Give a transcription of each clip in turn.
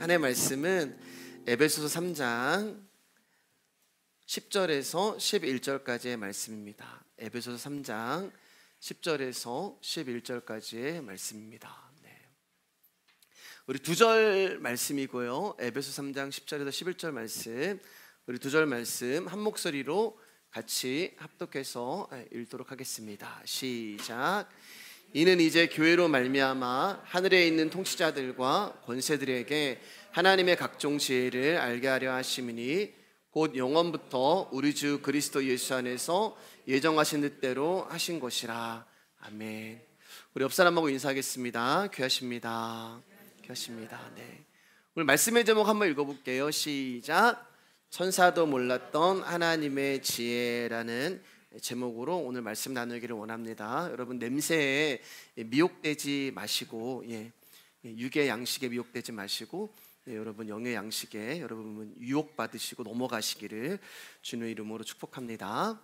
하나님의 말씀은 에베소서 3장 10절에서 11절까지의 말씀입니다. 에베소서 3장 10절에서 11절까지의 말씀입니다. 우리 두 절 말씀이고요. 에베소 3장 10절에서 11절 말씀, 우리 두 절 말씀 한 목소리로 같이 합독해서 읽도록 하겠습니다. 시작. 이는 이제 교회로 말미암아 하늘에 있는 통치자들과 권세들에게 하나님의 각종 지혜를 알게 하려 하심이니 곧 영원부터 우리 주 그리스도 예수 안에서 예정하신 뜻대로 하신 것이라. 아멘. 우리 옆 사람하고 인사하겠습니다. 귀하십니다. 귀하십니다. 네. 오늘 말씀의 제목 한번 읽어볼게요. 시작. 천사도 몰랐던 하나님의 지혜라는 제목으로 오늘 말씀 나누기를 원합니다. 여러분 냄새에 미혹되지 마시고, 육의 양식에 미혹되지 마시고, 여러분 영의 양식에 여러분 유혹받으시고 넘어가시기를 주님의 이름으로 축복합니다.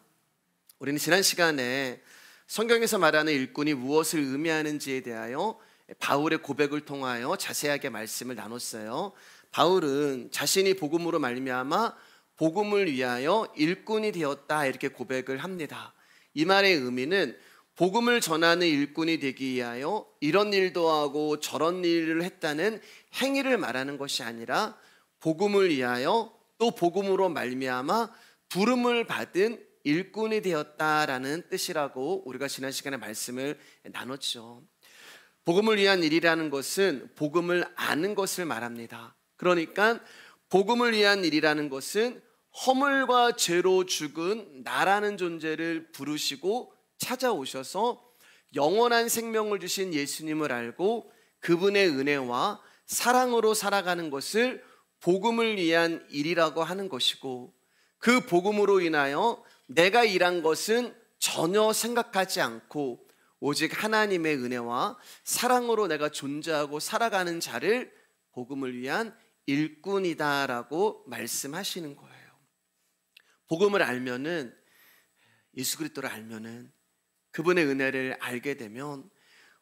우리는 지난 시간에 성경에서 말하는 일꾼이 무엇을 의미하는지에 대하여 바울의 고백을 통하여 자세하게 말씀을 나눴어요. 바울은 자신이 복음으로 말미암아 복음을 위하여 일꾼이 되었다 이렇게 고백을 합니다. 이 말의 의미는 복음을 전하는 일꾼이 되기 위하여 이런 일도 하고 저런 일을 했다는 행위를 말하는 것이 아니라 복음을 위하여 또 복음으로 말미암아 부름을 받은 일꾼이 되었다라는 뜻이라고 우리가 지난 시간에 말씀을 나눴죠. 복음을 위한 일이라는 것은 복음을 아는 것을 말합니다. 그러니까 복음을 위한 일이라는 것은 허물과 죄로 죽은 나라는 존재를 부르시고 찾아오셔서 영원한 생명을 주신 예수님을 알고 그분의 은혜와 사랑으로 살아가는 것을 복음을 위한 일이라고 하는 것이고, 그 복음으로 인하여 내가 일한 것은 전혀 생각하지 않고 오직 하나님의 은혜와 사랑으로 내가 존재하고 살아가는 자를 복음을 위한 일꾼이다라고 말씀하시는 거예요. 복음을 알면은, 예수 그리스도를 알면은, 그분의 은혜를 알게 되면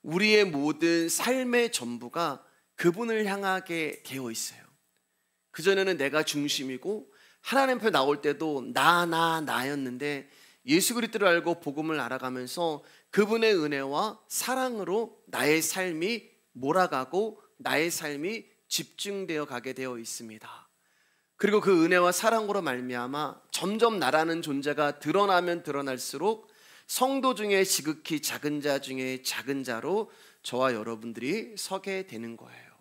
우리의 모든 삶의 전부가 그분을 향하게 되어 있어요. 그전에는 내가 중심이고 하나님 앞에 나올 때도 나였는데 예수 그리스도를 알고 복음을 알아가면서 그분의 은혜와 사랑으로 나의 삶이 몰아가고 나의 삶이 집중되어 가게 되어 있습니다. 그리고 그 은혜와 사랑으로 말미암아 점점 나라는 존재가 드러나면 드러날수록 성도 중에 지극히 작은 자 중에 작은 자로 저와 여러분들이 서게 되는 거예요.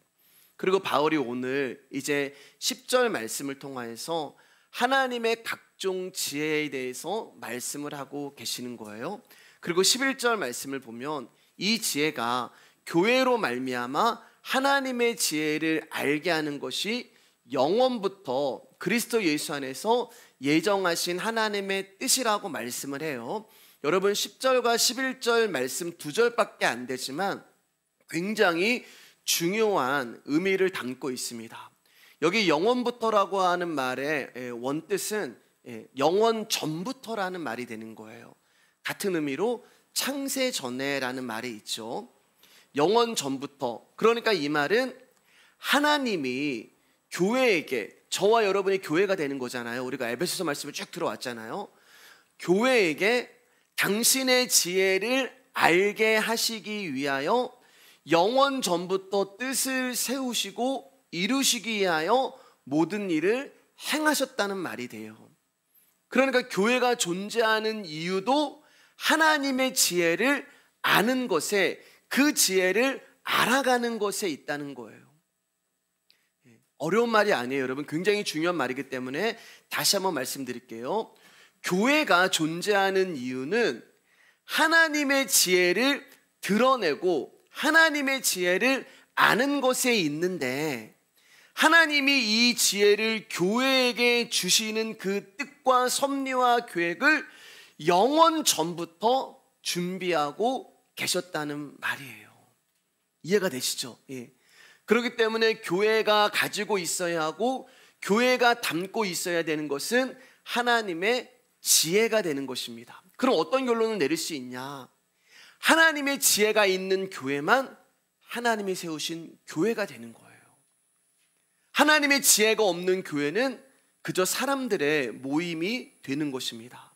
그리고 바울이 오늘 이제 10절 말씀을 통하여서 하나님의 각종 지혜에 대해서 말씀을 하고 계시는 거예요. 그리고 11절 말씀을 보면 이 지혜가 교회로 말미암아 하나님의 지혜를 알게 하는 것이 영원부터 그리스도 예수 안에서 예정하신 하나님의 뜻이라고 말씀을 해요. 여러분 10절과 11절 말씀 두 절밖에 안 되지만 굉장히 중요한 의미를 담고 있습니다. 여기 영원부터라고 하는 말의 원뜻은 영원 전부터라는 말이 되는 거예요. 같은 의미로 창세 전에라는 말이 있죠. 영원 전부터. 그러니까 이 말은 하나님이 교회에게, 저와 여러분이 교회가 되는 거잖아요. 우리가 에베소서 말씀을 쭉 들어왔잖아요. 교회에게 당신의 지혜를 알게 하시기 위하여 영원 전부터 뜻을 세우시고 이루시기 위하여 모든 일을 행하셨다는 말이 돼요. 그러니까 교회가 존재하는 이유도 하나님의 지혜를 아는 것에, 그 지혜를 알아가는 것에 있다는 거예요. 어려운 말이 아니에요, 여러분. 굉장히 중요한 말이기 때문에 다시 한번 말씀드릴게요. 교회가 존재하는 이유는 하나님의 지혜를 드러내고 하나님의 지혜를 아는 것에 있는데, 하나님이 이 지혜를 교회에게 주시는 그 뜻과 섭리와 계획을 영원 전부터 준비하고 계셨다는 말이에요. 이해가 되시죠? 그렇기 때문에 교회가 가지고 있어야 하고 교회가 담고 있어야 되는 것은 하나님의 지혜가 되는 것입니다. 그럼 어떤 결론을 내릴 수 있냐? 하나님의 지혜가 있는 교회만 하나님이 세우신 교회가 되는 거예요. 하나님의 지혜가 없는 교회는 그저 사람들의 모임이 되는 것입니다.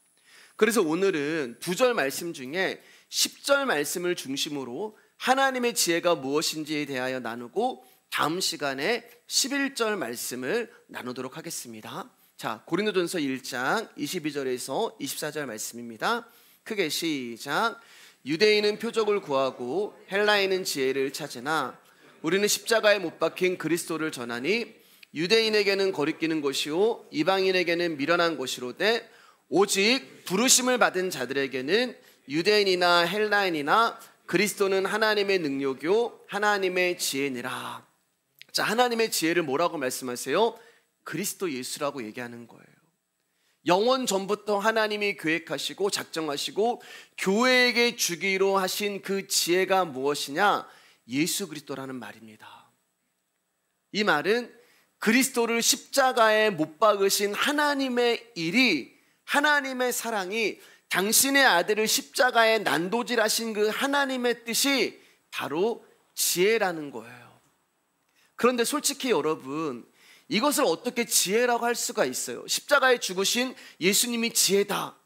그래서 오늘은 2절 말씀 중에 10절 말씀을 중심으로 하나님의 지혜가 무엇인지에 대하여 나누고 다음 시간에 11절 말씀을 나누도록 하겠습니다. 자, 고린도전서 1장 22절에서 24절 말씀입니다. 크게 시작. 유대인은 표적을 구하고 헬라인은 지혜를 찾으나 우리는 십자가에 못 박힌 그리스도를 전하니 유대인에게는 거리끼는 것이요 이방인에게는 미련한 것이로되 오직 부르심을 받은 자들에게는 유대인이나 헬라인이나 그리스도는 하나님의 능력이요 하나님의 지혜니라. 자, 하나님의 지혜를 뭐라고 말씀하세요? 그리스도 예수라고 얘기하는 거예요. 영원 전부터 하나님이 계획하시고 작정하시고 교회에게 주기로 하신 그 지혜가 무엇이냐? 예수 그리스도라는 말입니다. 이 말은 그리스도를 십자가에 못 박으신 하나님의 일이, 하나님의 사랑이, 당신의 아들을 십자가에 난도질하신 그 하나님의 뜻이 바로 지혜라는 거예요. 그런데 솔직히 여러분, 이것을 어떻게 지혜라고 할 수가 있어요? 십자가에 죽으신 예수님이 지혜다.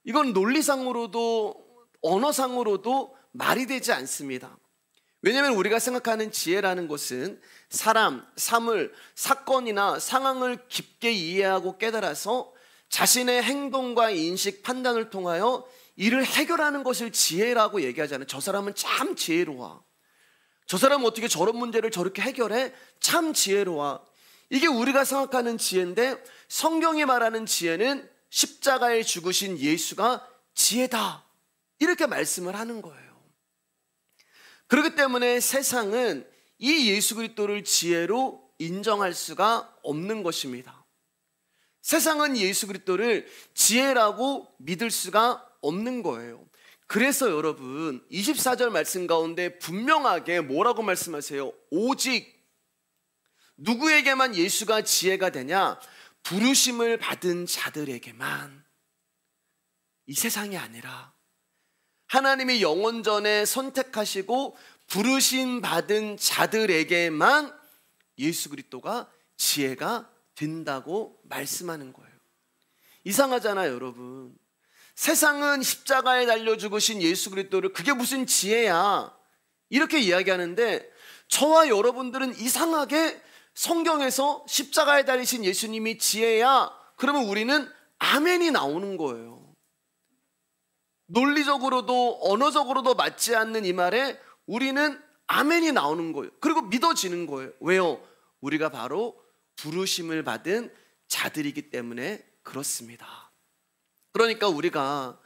이건 논리상으로도 언어상으로도 말이 되지 않습니다. 왜냐하면 우리가 생각하는 지혜라는 것은 사람, 사물, 사건이나 상황을 깊게 이해하고 깨달아서 자신의 행동과 인식, 판단을 통하여 이를 해결하는 것을 지혜라고 얘기하잖아요. 저 사람은 참 지혜로워. 저 사람은 어떻게 저런 문제를 저렇게 해결해? 참 지혜로워. 이게 우리가 생각하는 지혜인데 성경이 말하는 지혜는 십자가에 죽으신 예수가 지혜다. 이렇게 말씀을 하는 거예요. 그렇기 때문에 세상은 이 예수 그리스도를 지혜로 인정할 수가 없는 것입니다. 세상은 예수 그리스도를 지혜라고 믿을 수가 없는 거예요. 그래서 여러분 24절 말씀 가운데 분명하게 뭐라고 말씀하세요? 오직 누구에게만 예수가 지혜가 되냐? 부르심을 받은 자들에게만. 이 세상이 아니라 하나님이 영원전에 선택하시고 부르심 받은 자들에게만 예수 그리스도가 지혜가 된다고 말씀하는 거예요. 이상하잖아요, 여러분. 세상은 십자가에 달려 죽으신 예수 그리스도를 그게 무슨 지혜야 이렇게 이야기하는데 저와 여러분들은 이상하게 성경에서 십자가에 달리신 예수님이 지혜야 그러면 우리는 아멘이 나오는 거예요. 논리적으로도 언어적으로도 맞지 않는 이 말에 우리는 아멘이 나오는 거예요. 그리고 믿어지는 거예요. 왜요? 우리가 바로 부르심을 받은 자들이기 때문에 그렇습니다. 그러니까 우리가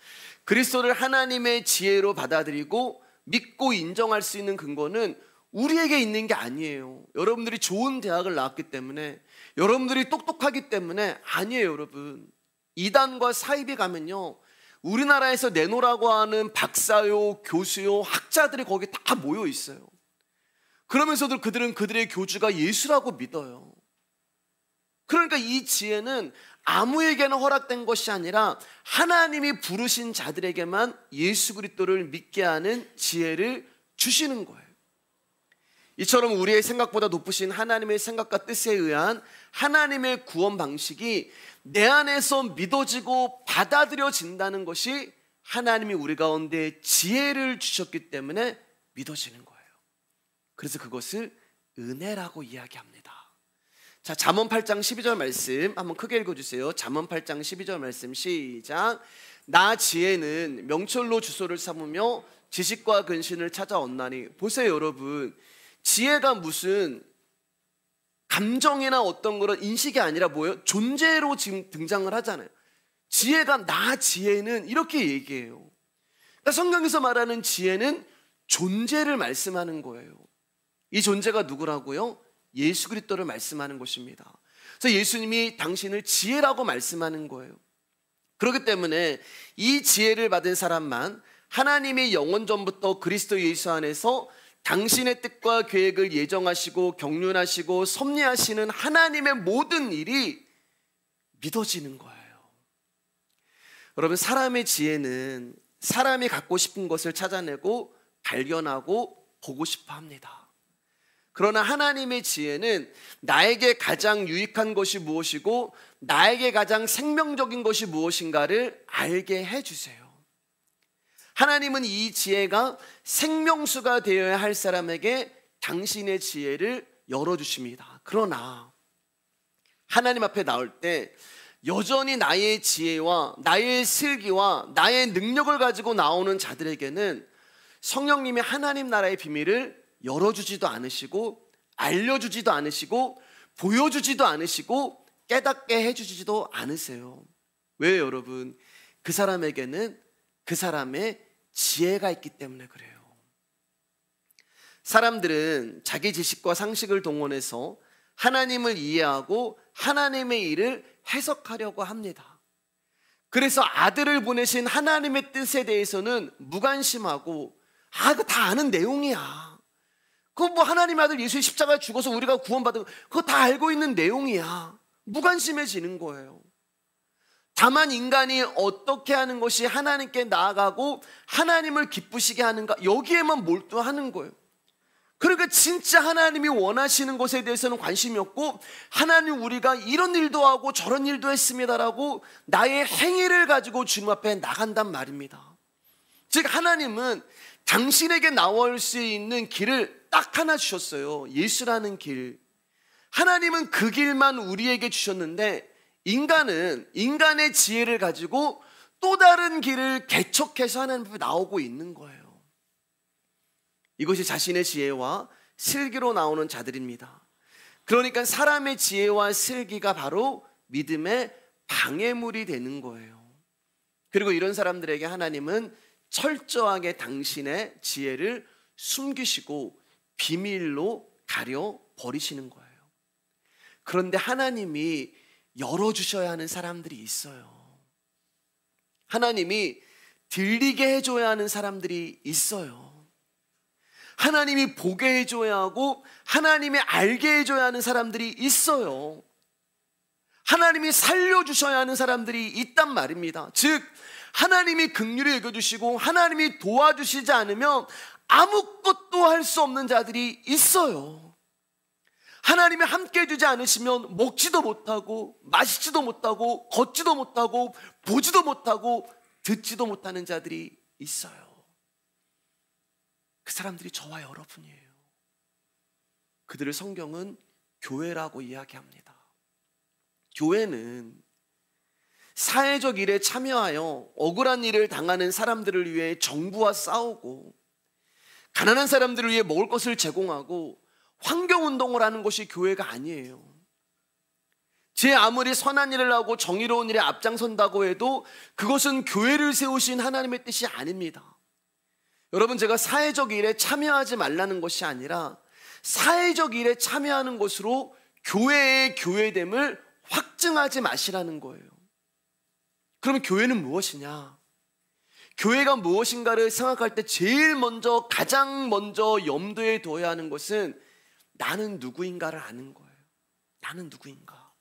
그리스도를 하나님의 지혜로 받아들이고 믿고 인정할 수 있는 근거는 우리에게 있는 게 아니에요. 여러분들이 좋은 대학을 나왔기 때문에, 여러분들이 똑똑하기 때문에 아니에요. 여러분, 이단과 사입에 가면요, 우리나라에서 내노라고 하는 박사요, 교수요, 학자들이 거기 다 모여 있어요. 그러면서도 그들은 그들의 교주가 예수라고 믿어요. 그러니까 이 지혜는 아무에게나 허락된 것이 아니라 하나님이 부르신 자들에게만 예수 그리스도를 믿게 하는 지혜를 주시는 거예요. 이처럼 우리의 생각보다 높으신 하나님의 생각과 뜻에 의한 하나님의 구원 방식이 내 안에서 믿어지고 받아들여진다는 것이 하나님이 우리 가운데 지혜를 주셨기 때문에 믿어지는 거예요. 그래서 그것을 은혜라고 이야기합니다. 자, 잠언 8장 12절 말씀 한번 크게 읽어주세요. 잠언 8장 12절 말씀 시작. 나 지혜는 명철로 주소를 삼으며 지식과 근신을 찾아 얻나니. 보세요 여러분, 지혜가 무슨 감정이나 어떤 그런 인식이 아니라 뭐예요? 존재로 지금 등장을 하잖아요. 지혜가 나 지혜는 이렇게 얘기해요. 그러니까 성경에서 말하는 지혜는 존재를 말씀하는 거예요. 이 존재가 누구라고요? 예수 그리스도를 말씀하는 것입니다. 그래서 예수님이 당신을 지혜라고 말씀하는 거예요. 그렇기 때문에 이 지혜를 받은 사람만 하나님이 영원전부터 그리스도 예수 안에서 당신의 뜻과 계획을 예정하시고 경륜하시고 섭리하시는 하나님의 모든 일이 믿어지는 거예요. 여러분, 사람의 지혜는 사람이 갖고 싶은 것을 찾아내고 발견하고 보고 싶어 합니다. 그러나 하나님의 지혜는 나에게 가장 유익한 것이 무엇이고 나에게 가장 생명적인 것이 무엇인가를 알게 해주세요. 하나님은 이 지혜가 생명수가 되어야 할 사람에게 당신의 지혜를 열어주십니다. 그러나 하나님 앞에 나올 때 여전히 나의 지혜와 나의 슬기와 나의 능력을 가지고 나오는 자들에게는 성령님이 하나님 나라의 비밀을 열어주지도 않으시고 알려주지도 않으시고 보여주지도 않으시고 깨닫게 해주지도 않으세요. 왜요, 여러분? 그 사람에게는 그 사람의 지혜가 있기 때문에 그래요. 사람들은 자기 지식과 상식을 동원해서 하나님을 이해하고 하나님의 일을 해석하려고 합니다. 그래서 아들을 보내신 하나님의 뜻에 대해서는 무관심하고 그거 다 아는 내용이야. 그거 뭐 하나님의 아들 예수의 십자가에 죽어서 우리가 구원받은 그거 다 알고 있는 내용이야. 무관심해지는 거예요. 다만 인간이 어떻게 하는 것이 하나님께 나아가고 하나님을 기쁘시게 하는가, 여기에만 몰두하는 거예요. 그러니까 진짜 하나님이 원하시는 것에 대해서는 관심이 없고, 하나님 우리가 이런 일도 하고 저런 일도 했습니다라고 나의 행위를 가지고 주님 앞에 나간단 말입니다. 즉 하나님은 당신에게 나올 수 있는 길을 딱 하나 주셨어요. 예수라는 길. 하나님은 그 길만 우리에게 주셨는데 인간은 인간의 지혜를 가지고 또 다른 길을 개척해서 하나님 앞에 나오고 있는 거예요. 이것이 자신의 지혜와 슬기로 나오는 자들입니다. 그러니까 사람의 지혜와 슬기가 바로 믿음의 방해물이 되는 거예요. 그리고 이런 사람들에게 하나님은 철저하게 당신의 지혜를 숨기시고 비밀로 가려 버리시는 거예요. 그런데 하나님이 열어주셔야 하는 사람들이 있어요. 하나님이 들리게 해줘야 하는 사람들이 있어요. 하나님이 보게 해줘야 하고 하나님이 알게 해줘야 하는 사람들이 있어요. 하나님이 살려주셔야 하는 사람들이 있단 말입니다. 즉 하나님이 긍휼히 여겨주시고 하나님이 도와주시지 않으면 아무것도 할 수 없는 자들이 있어요. 하나님이 함께 해주지 않으시면 먹지도 못하고 마시지도 못하고 걷지도 못하고 보지도 못하고 듣지도 못하는 자들이 있어요. 그 사람들이 저와 여러분이에요. 그들을 성경은 교회라고 이야기합니다. 교회는 사회적 일에 참여하여 억울한 일을 당하는 사람들을 위해 정부와 싸우고 가난한 사람들을 위해 먹을 것을 제공하고 환경운동을 하는 것이 교회가 아니에요. 제 아무리 선한 일을 하고 정의로운 일에 앞장선다고 해도 그것은 교회를 세우신 하나님의 뜻이 아닙니다. 여러분, 제가 사회적 일에 참여하지 말라는 것이 아니라 사회적 일에 참여하는 것으로 교회의 교회됨을 확증하지 마시라는 거예요. 그러면 교회는 무엇이냐? 교회가 무엇인가를 생각할 때 제일 먼저 가장 먼저 염두에 둬야 하는 것은 나는 누구인가를 아는 거예요. 나는 누구인가?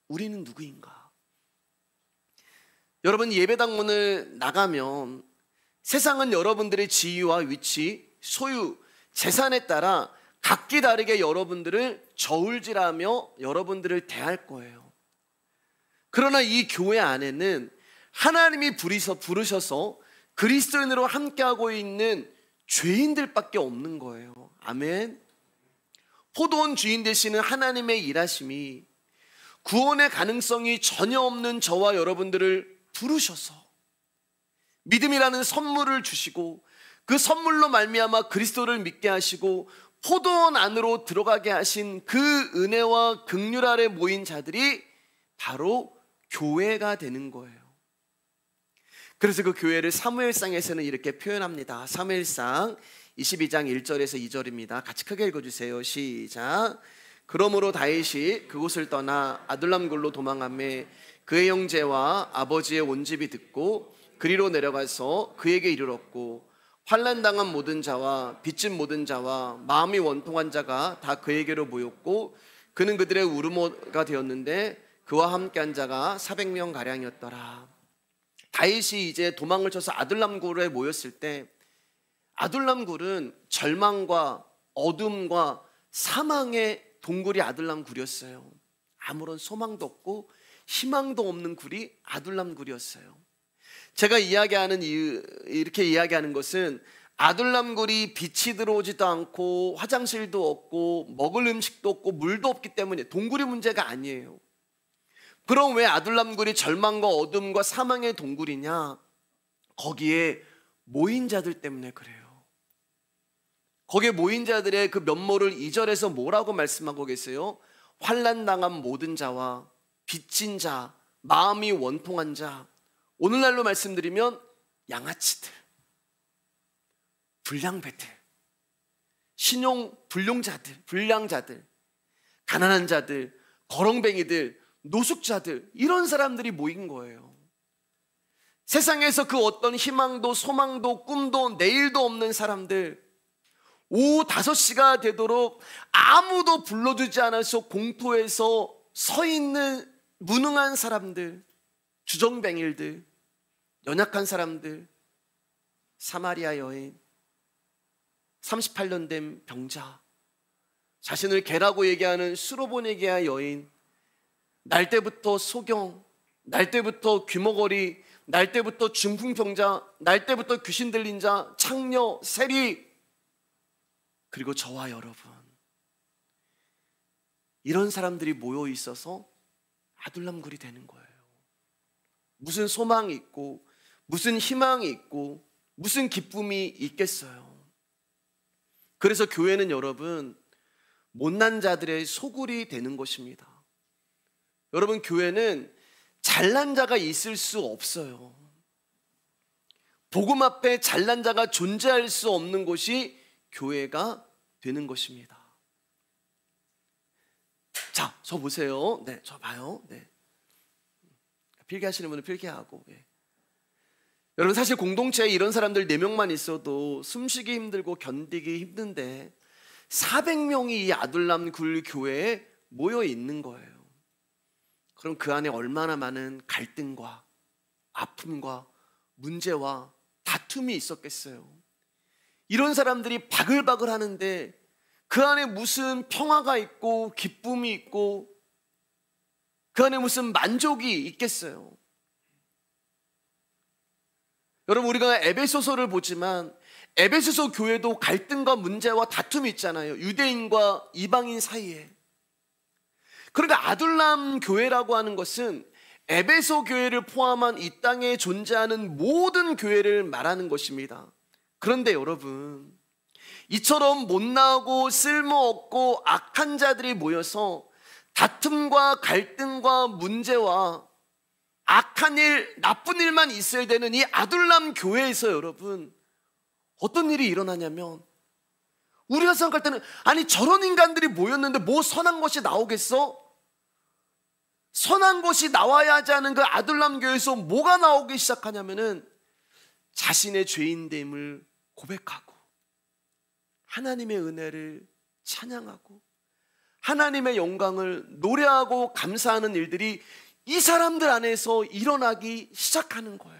우리는 누구인가? 여러분, 예배당문을 나가면 세상은 여러분들의 지위와 위치, 소유, 재산에 따라 각기 다르게 여러분들을 저울질하며 여러분들을 대할 거예요. 그러나 이 교회 안에는 하나님이 부르셔서 그리스도인으로 함께하고 있는 죄인들밖에 없는 거예요. 아멘. 포도원 주인 되시는 하나님의 일하심이 구원의 가능성이 전혀 없는 저와 여러분들을 부르셔서 믿음이라는 선물을 주시고 그 선물로 말미암아 그리스도를 믿게 하시고 포도원 안으로 들어가게 하신 그 은혜와 긍휼 아래 모인 자들이 바로 교회가 되는 거예요. 그래서 그 교회를 사무엘상에서는 이렇게 표현합니다. 사무엘상 22장 1절에서 2절입니다. 같이 크게 읽어주세요. 시작. 그러므로 다윗이 그곳을 떠나 아둘람굴로 도망하매 그의 형제와 아버지의 온 집이 듣고 그리로 내려가서 그에게 이르렀고 환난당한 모든 자와 빚진 모든 자와 마음이 원통한 자가 다 그에게로 모였고 그는 그들의 우르모가 되었는데 그와 함께한 자가 400명 가량이었더라. 다윗이 이제 도망을 쳐서 아둘람굴에 모였을 때 아둘람굴은 절망과 어둠과 사망의 동굴이 아둘람 굴이었어요. 아무런 소망도 없고 희망도 없는 굴이 아둘람 굴이었어요. 제가 이렇게 이야기하는 것은 아둘람 굴이 빛이 들어오지도 않고 화장실도 없고 먹을 음식도 없고 물도 없기 때문에 동굴이 문제가 아니에요. 그럼 왜 아둘람 굴이 절망과 어둠과 사망의 동굴이냐? 거기에 모인 자들 때문에 그래요. 거기에 모인 자들의 그 면모를 2절에서 뭐라고 말씀하고 계세요? 환난 당한 모든 자와 빚진 자, 마음이 원통한 자, 오늘날로 말씀드리면 양아치들, 불량배들, 신용 불량자들, 가난한 자들, 거렁뱅이들, 노숙자들, 이런 사람들이 모인 거예요. 세상에서 그 어떤 희망도 소망도 꿈도 내일도 없는 사람들, 오후 5시가 되도록 아무도 불러주지 않아서 공터에서 서 있는 무능한 사람들, 주정뱅이들, 연약한 사람들, 사마리아 여인, 38년 된 병자, 자신을 개라고 얘기하는 수로보네게아 여인, 날 때부터 소경, 날 때부터 귀머거리, 날 때부터 중풍병자, 날 때부터 귀신 들린 자, 창녀, 세리, 그리고 저와 여러분, 이런 사람들이 모여 있어서 아둘람굴이 되는 거예요. 무슨 소망이 있고 무슨 희망이 있고 무슨 기쁨이 있겠어요. 그래서 교회는 여러분, 못난 자들의 소굴이 되는 것입니다. 여러분, 교회는 잘난 자가 있을 수 없어요. 복음 앞에 잘난 자가 존재할 수 없는 곳이 교회가 되는 것입니다. 자, 저 보세요. 네, 저 봐요. 네. 필기하시는 분은 필기하고. 네. 여러분, 사실 공동체에 이런 사람들 4명만 있어도 숨쉬기 힘들고 견디기 힘든데 400명이 이 아둘람 굴 교회에 모여 있는 거예요. 그럼 그 안에 얼마나 많은 갈등과 아픔과 문제와 다툼이 있었겠어요. 이런 사람들이 바글바글 하는데 그 안에 무슨 평화가 있고 기쁨이 있고 그 안에 무슨 만족이 있겠어요. 여러분, 우리가 에베소서를 보지만 에베소서 교회도 갈등과 문제와 다툼이 있잖아요. 유대인과 이방인 사이에. 그러니까 아둘람 교회라고 하는 것은 에베소 교회를 포함한 이 땅에 존재하는 모든 교회를 말하는 것입니다. 그런데 여러분, 이처럼 못나고 쓸모없고 악한 자들이 모여서 다툼과 갈등과 문제와 악한 일, 나쁜 일만 있어야 되는 이 아둘람 교회에서 여러분, 어떤 일이 일어나냐면, 우리가 생각할 때는 아니 저런 인간들이 모였는데 뭐 선한 것이 나오겠어? 선한 것이 나와야 하지 않은 그 아둘람 교회에서 뭐가 나오기 시작하냐면은 자신의 죄인됨을 고백하고 하나님의 은혜를 찬양하고 하나님의 영광을 노래하고 감사하는 일들이 이 사람들 안에서 일어나기 시작하는 거예요.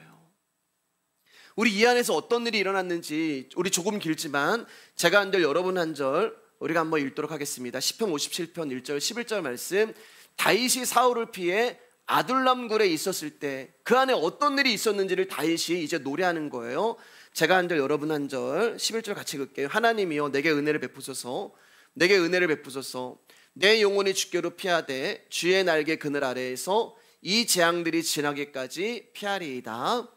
우리 이 안에서 어떤 일이 일어났는지 우리 조금 길지만 제가 한 절 여러분 한 절 우리가 한번 읽도록 하겠습니다. 시편 57편 1절 11절 말씀. 다윗이 사울을 피해 아둘람 굴에 있었을 때 그 안에 어떤 일이 있었는지를 다윗이 이제 노래하는 거예요. 제가 한 절 여러분 한 절 11절 같이 읽을게요. 하나님이여 내게 은혜를 베푸소서, 내게 은혜를 베푸소서. 내 영혼이 주께로 피하되 주의 날개 그늘 아래에서 이 재앙들이 지나기까지 피하리이다.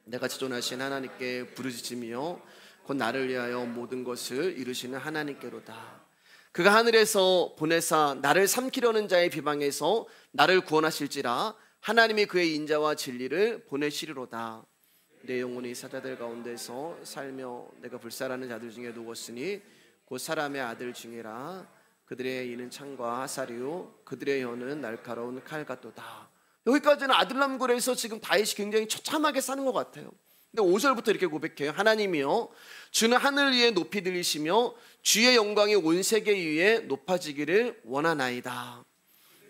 내가 지존하신 하나님께 부르짖으며 곧 나를 위하여 모든 것을 이루시는 하나님께로다. 그가 하늘에서 보내사 나를 삼키려는 자의 비방에서 나를 구원하실지라. 하나님이 그의 인자와 진리를 보내시리로다. 내 영혼이 사자들 가운데서 살며 내가 불살하는 자들 중에 누웠으니 곧 사람의 아들 중이라. 그들의 이는 창과 화살이요 그들의 혀는 날카로운 칼 같도다. 여기까지는 아둘람 굴에서 지금 다윗이 굉장히 처참하게 사는 것 같아요. 근데 5절부터 이렇게 고백해요. 하나님이여 주는 하늘 위에 높이 들리시며 주의 영광이 온 세계 위에 높아지기를 원하나이다.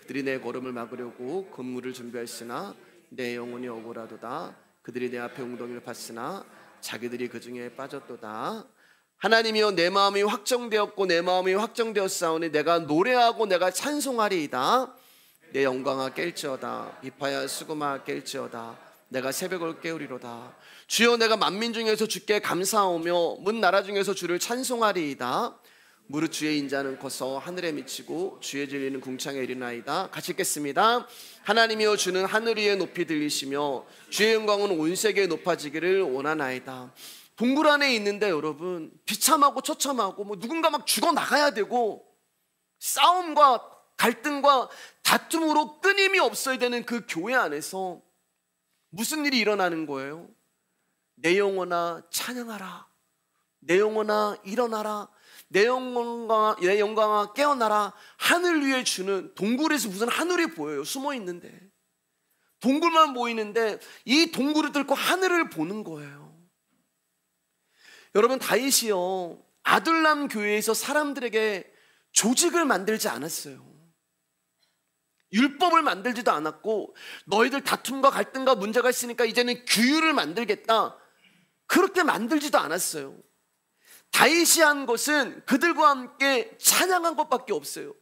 그들이 내 걸음을 막으려고 건물을 준비했으나 내 영혼이 억울하도다. 그들이 내 앞에 웅덩이를 팠으나 자기들이 그 중에 빠졌도다. 하나님이여 내 마음이 확정되었고 내 마음이 확정되었사오니 내가 노래하고 내가 찬송하리이다. 내 영광아 깰지어다. 비파야 수금아 깰지어다. 내가 새벽을 깨우리로다. 주여 내가 만민 중에서 주께 감사하오며 문 나라 중에서 주를 찬송하리이다. 무릇 주의 인자는 커서 하늘에 미치고 주의 진리는 궁창에 이르나이다. 같이 읽겠습니다. 하나님이여 주는 하늘 위에 높이 들리시며 주의 영광은 온 세계에 높아지기를 원하나이다. 동굴 안에 있는데 여러분 비참하고 처참하고 누군가 막 죽어나가야 되고 싸움과 갈등과 다툼으로 끊임이 없어야 되는 그 교회 안에서 무슨 일이 일어나는 거예요? 내 영혼아 찬양하라. 내 영혼아 일어나라. 내 영광아 깨어나라. 하늘 위에 주는, 동굴에서 무슨 하늘이 보여요. 숨어 있는데 동굴만 보이는데 이 동굴을 뚫고 하늘을 보는 거예요. 여러분 다윗이요 아둘람 교회에서 사람들에게 조직을 만들지 않았어요. 율법을 만들지도 않았고 너희들 다툼과 갈등과 문제가 있으니까 이제는 규율을 만들겠다 그렇게 만들지도 않았어요. 다윗이 한 것은 그들과 함께 찬양한 것밖에 없어요.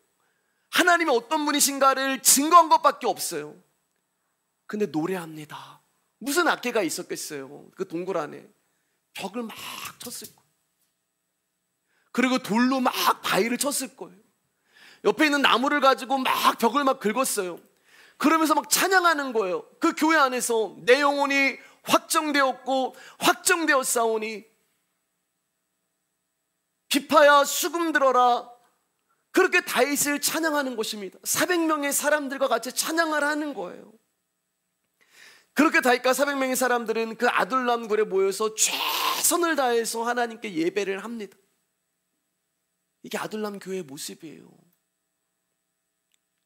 하나님이 어떤 분이신가를 증거한 것밖에 없어요. 근데 노래합니다. 무슨 악기가 있었겠어요? 그 동굴 안에 벽을 막 쳤을 거예요. 그리고 돌로 막 바위를 쳤을 거예요. 옆에 있는 나무를 가지고 막 벽을 막 긁었어요. 그러면서 막 찬양하는 거예요. 그 교회 안에서 내 영혼이 확정되었고 확정되었사오니 비파야 수금 들어라. 그렇게 다윗을 찬양하는 것입니다. 400명의 사람들과 같이 찬양을 하는 거예요. 그렇게 다윗과 400명의 사람들은 그 아둘람 굴에 모여서 최선을 다해서 하나님께 예배를 합니다. 이게 아둘람 교회의 모습이에요.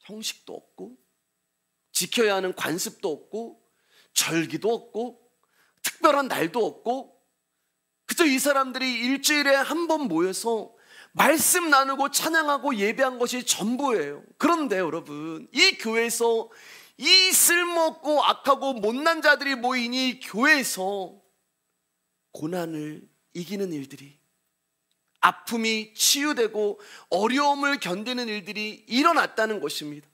형식도 없고 지켜야 하는 관습도 없고 절기도 없고 특별한 날도 없고 그저 이 사람들이 일주일에 한 번 모여서 말씀 나누고 찬양하고 예배한 것이 전부예요. 그런데 여러분 이 교회에서 이 쓸모없고 악하고 못난 자들이 모인 이 교회에서 고난을 이기는 일들이, 아픔이 치유되고 어려움을 견디는 일들이 일어났다는 것입니다.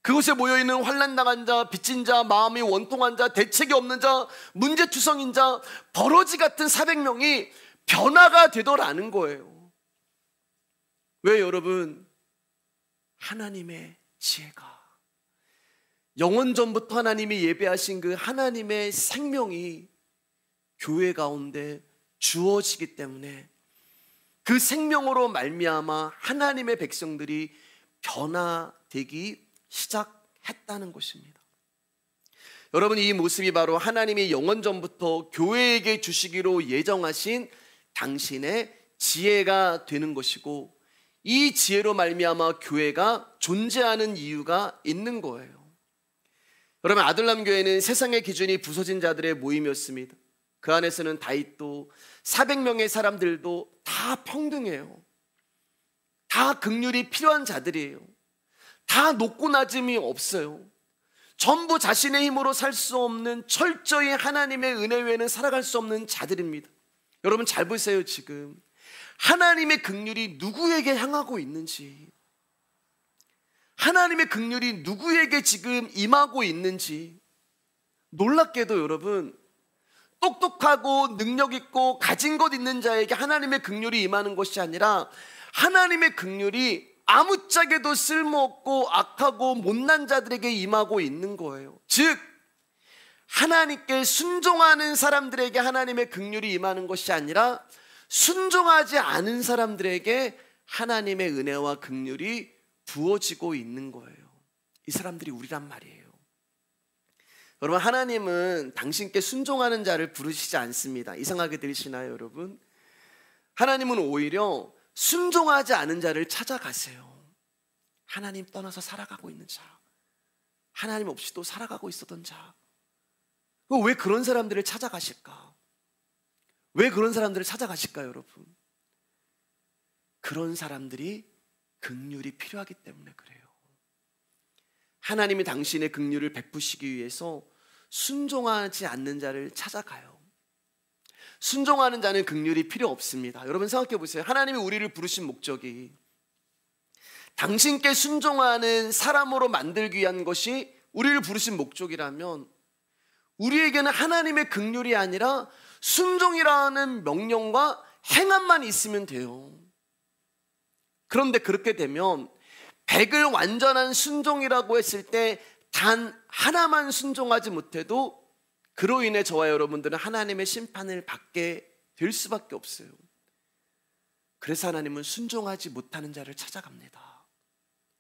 그곳에 모여있는 환난당한 자, 빚진 자, 마음이 원통한 자, 대책이 없는 자, 문제투성인 자, 버러지 같은 400명이 변화가 되더라는 거예요. 왜 여러분? 하나님의 지혜가, 영원전부터 하나님이 예배하신 그 하나님의 생명이 교회 가운데 주어지기 때문에 그 생명으로 말미암아 하나님의 백성들이 변화되기 시작했다는 것입니다. 여러분 이 모습이 바로 하나님이 영원전부터 교회에게 주시기로 예정하신 당신의 지혜가 되는 것이고 이 지혜로 말미암아 교회가 존재하는 이유가 있는 거예요. 여러분 아둘람 교회는 세상의 기준이 부서진 자들의 모임이었습니다. 그 안에서는 다윗도 400명의 사람들도 다 평등해요. 다 긍휼이 필요한 자들이에요. 다 높고 낮음이 없어요. 전부 자신의 힘으로 살 수 없는 철저히 하나님의 은혜 외에는 살아갈 수 없는 자들입니다. 여러분 잘 보세요. 지금 하나님의 긍휼이 누구에게 향하고 있는지, 하나님의 긍휼이 누구에게 지금 임하고 있는지. 놀랍게도 여러분 똑똑하고 능력 있고 가진 것 있는 자에게 하나님의 긍휼이 임하는 것이 아니라 하나님의 긍휼이 아무짝에도 쓸모없고 악하고 못난 자들에게 임하고 있는 거예요. 즉 하나님께 순종하는 사람들에게 하나님의 긍휼이 임하는 것이 아니라 순종하지 않은 사람들에게 하나님의 은혜와 긍휼이 부어지고 있는 거예요. 이 사람들이 우리란 말이에요. 여러분 하나님은 당신께 순종하는 자를 부르시지 않습니다. 이상하게 들리시나요 여러분? 하나님은 오히려 순종하지 않은 자를 찾아가세요. 하나님 떠나서 살아가고 있는 자, 하나님 없이도 살아가고 있었던 자, 왜 그런 사람들을 찾아가실까? 왜 그런 사람들을 찾아가실까요 여러분? 그런 사람들이 긍휼이 필요하기 때문에 그래요. 하나님이 당신의 긍휼을 베푸시기 위해서 순종하지 않는 자를 찾아가요. 순종하는 자는 긍휼이 필요 없습니다. 여러분 생각해 보세요. 하나님이 우리를 부르신 목적이 당신께 순종하는 사람으로 만들기 위한 것이 우리를 부르신 목적이라면 우리에게는 하나님의 긍휼이 아니라 순종이라는 명령과 행함만 있으면 돼요. 그런데 그렇게 되면 100을 완전한 순종이라고 했을 때 단 하나만 순종하지 못해도 그로 인해 저와 여러분들은 하나님의 심판을 받게 될 수밖에 없어요. 그래서 하나님은 순종하지 못하는 자를 찾아갑니다.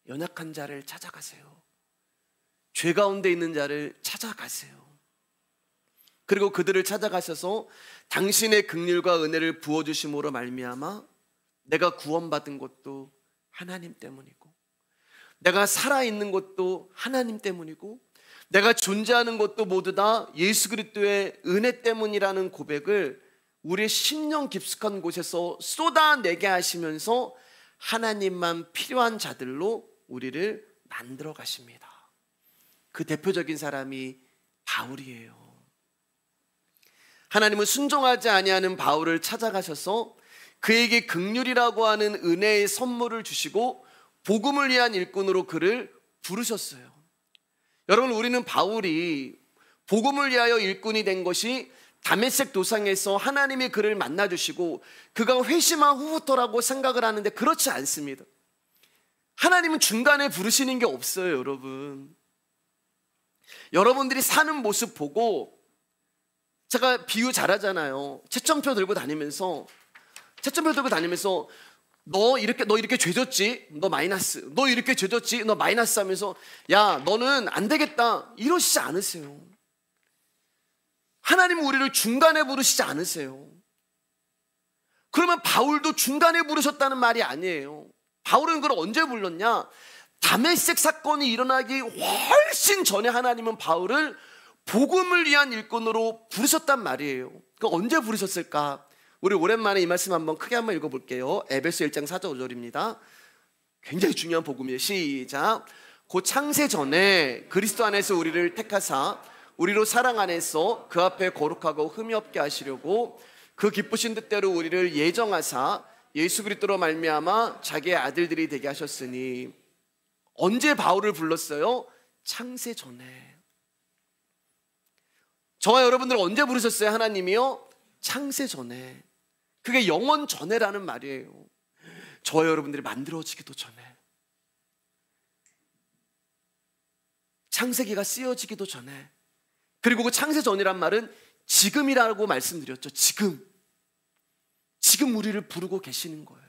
연약한 자를 찾아가세요. 죄 가운데 있는 자를 찾아가세요. 그리고 그들을 찾아가셔서 당신의 긍휼과 은혜를 부어주심으로 말미암아 내가 구원받은 것도 하나님 때문이고, 내가 살아있는 것도 하나님 때문이고, 내가 존재하는 것도 모두 다 예수 그리스도의 은혜 때문이라는 고백을 우리의 심령 깊숙한 곳에서 쏟아내게 하시면서 하나님만 필요한 자들로 우리를 만들어 가십니다. 그 대표적인 사람이 바울이에요. 하나님은 순종하지 아니하는 바울을 찾아가셔서 그에게 긍휼이라고 하는 은혜의 선물을 주시고 복음을 위한 일꾼으로 그를 부르셨어요. 여러분, 우리는 바울이 복음을 위하여 일꾼이 된 것이 다메섹 도상에서 하나님이 그를 만나주시고 그가 회심한 후부터라고 생각을 하는데 그렇지 않습니다. 하나님은 중간에 부르시는 게 없어요. 여러분들이 사는 모습 보고, 제가 비유 잘하잖아요. 채점표 들고 다니면서 너 이렇게 죄졌지? 너 마이너스. 너 이렇게 죄졌지? 너 마이너스 하면서 야, 너는 안 되겠다 이러시지 않으세요. 하나님은 우리를 중간에 부르시지 않으세요. 그러면 바울도 중간에 부르셨다는 말이 아니에요. 바울은 그걸 언제 불렀냐? 다메섹 사건이 일어나기 훨씬 전에 하나님은 바울을 복음을 위한 일꾼으로 부르셨단 말이에요. 그 언제 부르셨을까? 우리 오랜만에 이 말씀 크게 한번 읽어볼게요. 에베소 1장 4절 5절입니다. 굉장히 중요한 복음이에요. 시작. 곧 창세 전에 그리스도 안에서 우리를 택하사 우리로 사랑 안에서 그 앞에 거룩하고 흠이 없게 하시려고 그 기쁘신 뜻대로 우리를 예정하사 예수 그리스도로 말미암아 자기의 아들들이 되게 하셨으니. 언제 바울을 불렀어요? 창세 전에. 저와 여러분들 언제 부르셨어요? 하나님이요? 창세 전에. 그게 영원 전에라는 말이에요. 저와 여러분들이 만들어지기도 전에, 창세기가 쓰여지기도 전에, 그리고 그 창세 전이란 말은 지금이라고 말씀드렸죠. 지금 우리를 부르고 계시는 거예요.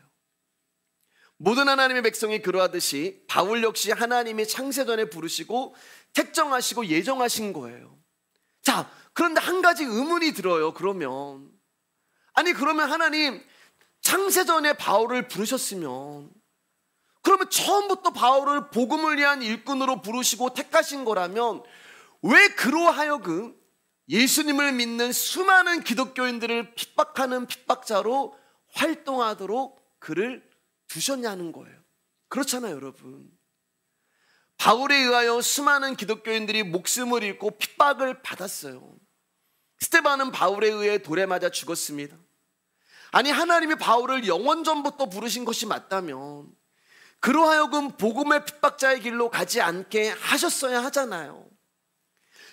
모든 하나님의 백성이 그러하듯이 바울 역시 하나님이 창세 전에 부르시고 택정하시고 예정하신 거예요. 자, 그런데 한 가지 의문이 들어요. 그러면 하나님 창세 전에 바울을 부르셨으면, 그러면 처음부터 바울을 복음을 위한 일꾼으로 부르시고 택하신 거라면 왜 그로 하여금 예수님을 믿는 수많은 기독교인들을 핍박하는 핍박자로 활동하도록 그를 두셨냐는 거예요. 그렇잖아요, 여러분. 바울에 의하여 수많은 기독교인들이 목숨을 잃고 핍박을 받았어요. 스데반은 바울에 의해 돌에 맞아 죽었습니다. 아니, 하나님이 바울을 영원 전부터 부르신 것이 맞다면 그로 하여금 복음의 핍박자의 길로 가지 않게 하셨어야 하잖아요.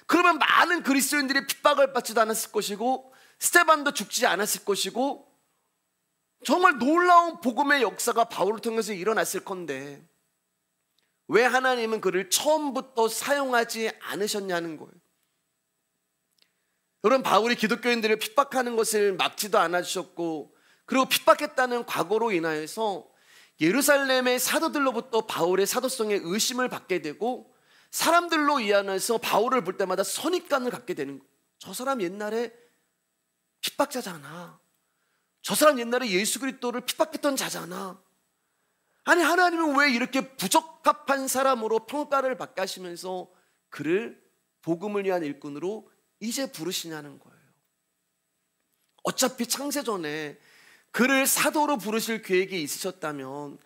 그러면 많은 그리스도인들이 핍박을 받지도 않았을 것이고 스데반도 죽지 않았을 것이고 정말 놀라운 복음의 역사가 바울을 통해서 일어났을 건데 왜 하나님은 그를 처음부터 사용하지 않으셨냐는 거예요. 여러분, 바울이 기독교인들을 핍박하는 것을 막지도 않아주셨고, 그리고 핍박했다는 과거로 인하여서 예루살렘의 사도들로부터 바울의 사도성에 의심을 받게 되고 사람들로 인하여서 바울을 볼 때마다 선입관을 갖게 되는 거예요. 저 사람 옛날에 핍박자잖아. 저 사람 옛날에 예수 그리스도를 핍박했던 자잖아. 아니, 하나님은 왜 이렇게 부적합한 사람으로 평가를 받게 하시면서 그를 복음을 위한 일꾼으로 이제 부르시냐는 거예요. 어차피 창세 전에 그를 사도로 부르실 계획이 있으셨다면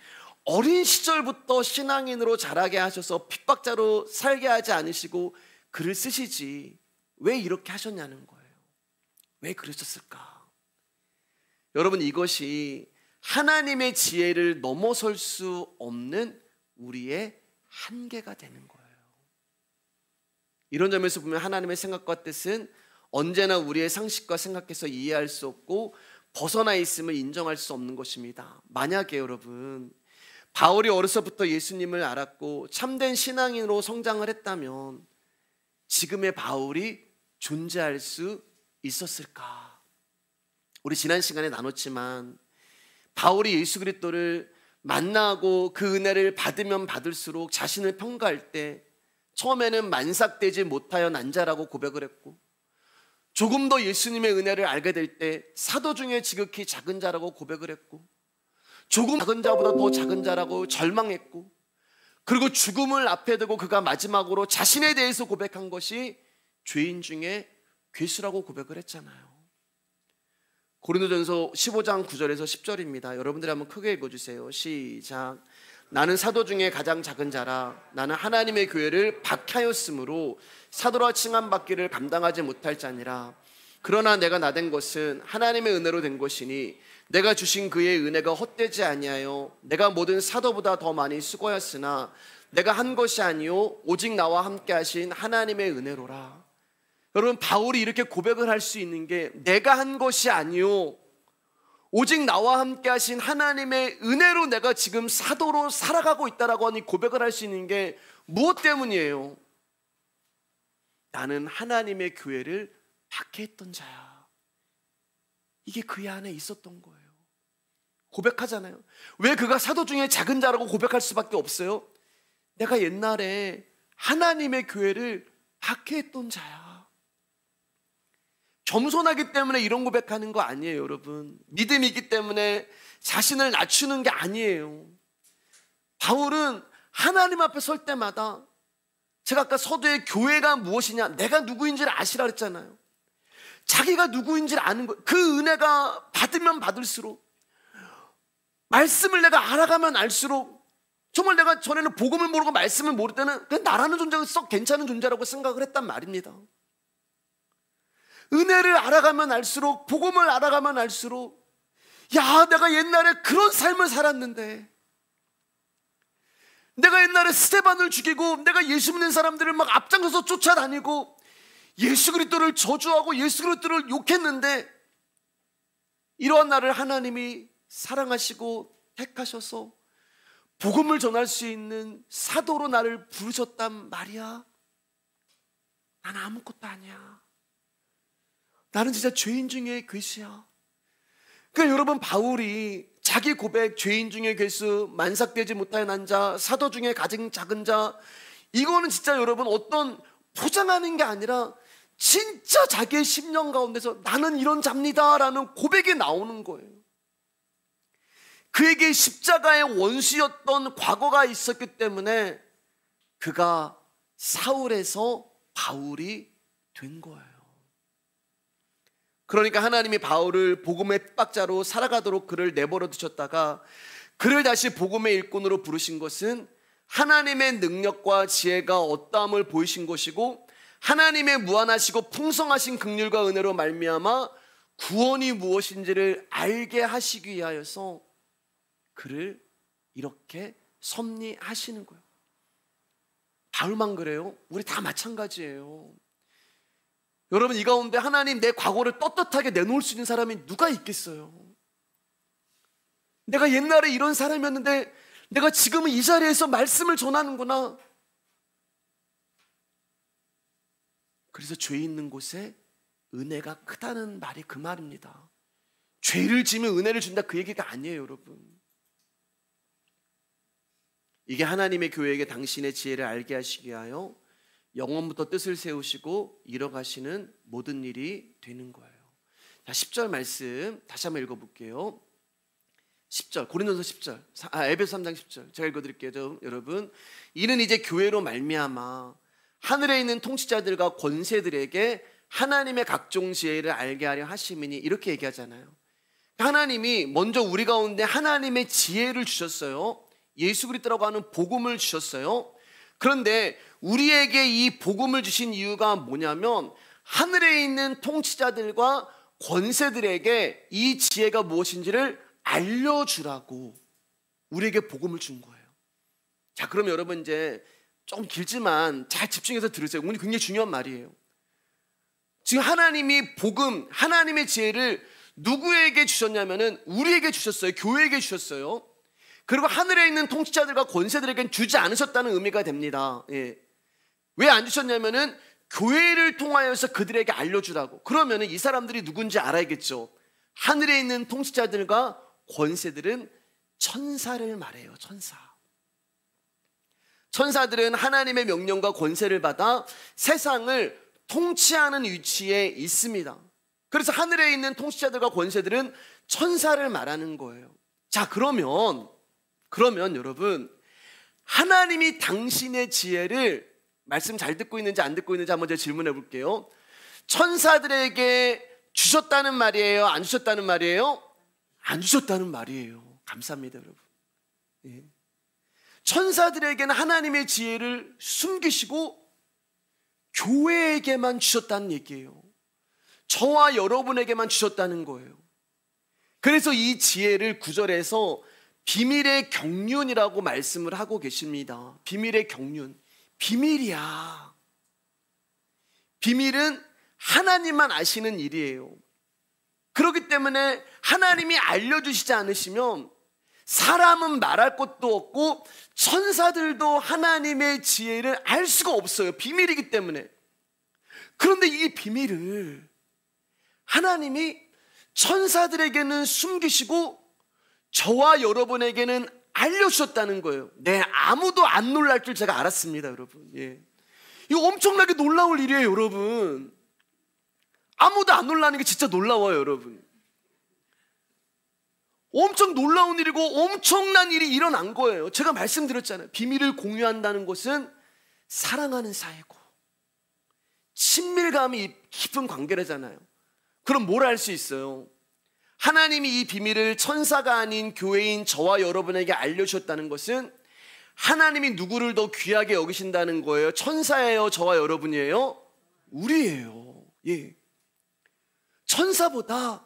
어린 시절부터 신앙인으로 자라게 하셔서 핍박자로 살게 하지 않으시고 그를 쓰시지 왜 이렇게 하셨냐는 거예요. 왜 그러셨을까? 여러분, 이것이 하나님의 지혜를 넘어설 수 없는 우리의 한계가 되는 거예요. 이런 점에서 보면 하나님의 생각과 뜻은 언제나 우리의 상식과 생각해서 이해할 수 없고 벗어나 있음을 인정할 수 없는 것입니다. 만약에 여러분, 바울이 어려서부터 예수님을 알았고 참된 신앙인으로 성장을 했다면 지금의 바울이 존재할 수 있었을까? 우리 지난 시간에 나눴지만 바울이 예수 그리스도를 만나고 그 은혜를 받으면 받을수록 자신을 평가할 때 처음에는 만삭되지 못하여 난 자라고 고백을 했고, 조금 더 예수님의 은혜를 알게 될 때 사도 중에 지극히 작은 자라고 고백을 했고, 조금 작은 자보다 더 작은 자라고 절망했고, 그리고 죽음을 앞에 두고 그가 마지막으로 자신에 대해서 고백한 것이 죄인 중에 괴수라고 고백을 했잖아요. 고린도전서 15장 9절에서 10절입니다. 여러분들이 한번 크게 읽어주세요. 시작. 나는 사도 중에 가장 작은 자라. 나는 하나님의 교회를 박해하였으므로 사도라 칭함받기를 감당하지 못할 자니라. 그러나 내가 나된 것은 하나님의 은혜로 된 것이니 내가 주신 그의 은혜가 헛되지 아니하여 내가 모든 사도보다 더 많이 수고하였으나 내가 한 것이 아니요 오직 나와 함께 하신 하나님의 은혜로라. 여러분, 바울이 이렇게 고백을 할 수 있는 게 내가 한 것이 아니요 오직 나와 함께 하신 하나님의 은혜로 내가 지금 사도로 살아가고 있다라고 하니 고백을 할 수 있는 게 무엇 때문이에요? 나는 하나님의 교회를 박해했던 자야. 이게 그의 안에 있었던 거예요. 고백하잖아요. 왜 그가 사도 중에 작은 자라고 고백할 수밖에 없어요? 내가 옛날에 하나님의 교회를 박해했던 자야. 겸손하기 때문에 이런 고백하는 거 아니에요, 여러분. 믿음이 있기 때문에 자신을 낮추는 게 아니에요. 바울은 하나님 앞에 설 때마다, 제가 아까 서두에 교회가 무엇이냐, 내가 누구인지를 아시라 그랬잖아요. 자기가 누구인지를 아는 거, 그 은혜가 받으면 받을수록, 말씀을 내가 알아가면 알수록, 정말 내가 전에는 복음을 모르고 말씀을 모를 때는 그냥 나라는 존재가 썩 괜찮은 존재라고 생각을 했단 말입니다. 은혜를 알아가면 알수록, 복음을 알아가면 알수록, 야, 내가 옛날에 그런 삶을 살았는데, 내가 옛날에 스데반을 죽이고 내가 예수 믿는 사람들을 막 앞장서서 쫓아다니고 예수 그리스도를 저주하고 예수 그리스도를 욕했는데, 이러한 나를 하나님이 사랑하시고 택하셔서 복음을 전할 수 있는 사도로 나를 부르셨단 말이야. 나는 아무것도 아니야. 나는 진짜 죄인 중에 괴수야. 그러니까 여러분, 바울이 자기 고백, 죄인 중에 괴수, 만삭되지 못하여 난 자, 사도 중에 가장 작은 자, 이거는 진짜 여러분 어떤 포장하는 게 아니라 진짜 자기의 심령 가운데서 나는 이런 자입니다 라는 고백이 나오는 거예요. 그에게 십자가의 원수였던 과거가 있었기 때문에 그가 사울에서 바울이 된 거예요. 그러니까 하나님이 바울을 복음의 핍박자로 살아가도록 그를 내버려 두셨다가 그를 다시 복음의 일꾼으로 부르신 것은 하나님의 능력과 지혜가 어떠함을 보이신 것이고, 하나님의 무한하시고 풍성하신 긍휼과 은혜로 말미암아 구원이 무엇인지를 알게 하시기 위하여서 그를 이렇게 섭리하시는 거예요. 바울만 그래요? 우리 다 마찬가지예요. 여러분, 이 가운데 하나님 내 과거를 떳떳하게 내놓을 수 있는 사람이 누가 있겠어요? 내가 옛날에 이런 사람이었는데 내가 지금은 이 자리에서 말씀을 전하는구나. 그래서 죄 있는 곳에 은혜가 크다는 말이 그 말입니다. 죄를 지으면 은혜를 준다, 그 얘기가 아니에요, 여러분. 이게 하나님의 교회에게 당신의 지혜를 알게 하시기 위하여 영원부터 뜻을 세우시고 이뤄가시는 모든 일이 되는 거예요. 자, 10절 말씀 다시 한번 읽어볼게요. 10절, 고린도서 10절, 에베소 3장 10절 제가 읽어드릴게요. 여러분, 이는 이제 교회로 말미암아 하늘에 있는 통치자들과 권세들에게 하나님의 각종 지혜를 알게 하려 하심이니, 이렇게 얘기하잖아요. 하나님이 먼저 우리 가운데 하나님의 지혜를 주셨어요. 예수 그리스도라고 하는 복음을 주셨어요. 그런데 우리에게 이 복음을 주신 이유가 뭐냐면 하늘에 있는 통치자들과 권세들에게 이 지혜가 무엇인지를 알려주라고 우리에게 복음을 준 거예요. 자, 그럼 여러분 이제 좀 길지만 잘 집중해서 들으세요. 오늘 굉장히 중요한 말이에요. 지금 하나님이 복음, 하나님의 지혜를 누구에게 주셨냐면은 우리에게 주셨어요. 교회에게 주셨어요. 그리고 하늘에 있는 통치자들과 권세들에게는 주지 않으셨다는 의미가 됩니다. 예. 왜 안 주셨냐면은 교회를 통하여서 그들에게 알려주라고. 그러면은 이 사람들이 누군지 알아야겠죠. 하늘에 있는 통치자들과 권세들은 천사를 말해요. 천사. 천사들은 하나님의 명령과 권세를 받아 세상을 통치하는 위치에 있습니다. 그래서 하늘에 있는 통치자들과 권세들은 천사를 말하는 거예요. 자, 그러면 여러분, 하나님이 당신의 지혜를 말씀 잘 듣고 있는지 안 듣고 있는지 한번 제가 질문해 볼게요. 천사들에게 주셨다는 말이에요? 안 주셨다는 말이에요? 안 주셨다는 말이에요. 감사합니다, 여러분. 예. 천사들에게는 하나님의 지혜를 숨기시고 교회에게만 주셨다는 얘기예요. 저와 여러분에게만 주셨다는 거예요. 그래서 이 지혜를 9절에서 비밀의 경륜이라고 말씀을 하고 계십니다. 비밀의 경륜. 비밀이야. 비밀은 하나님만 아시는 일이에요. 그렇기 때문에 하나님이 알려주시지 않으시면 사람은 말할 것도 없고 천사들도 하나님의 지혜를 알 수가 없어요. 비밀이기 때문에. 그런데 이 비밀을 하나님이 천사들에게는 숨기시고 저와 여러분에게는 알려주셨다는 거예요. 네, 아무도 안 놀랄 줄 제가 알았습니다, 여러분. 예. 이거 엄청나게 놀라울 일이에요, 여러분. 아무도 안 놀라는 게 진짜 놀라워요, 여러분. 엄청 놀라운 일이고 엄청난 일이 일어난 거예요. 제가 말씀드렸잖아요. 비밀을 공유한다는 것은 사랑하는 사이고 친밀감이 깊은 관계라잖아요. 그럼 뭘 할 수 있어요? 하나님이 이 비밀을 천사가 아닌 교회인 저와 여러분에게 알려주셨다는 것은 하나님이 누구를 더 귀하게 여기신다는 거예요? 천사예요? 저와 여러분이에요? 우리예요. 예. 천사보다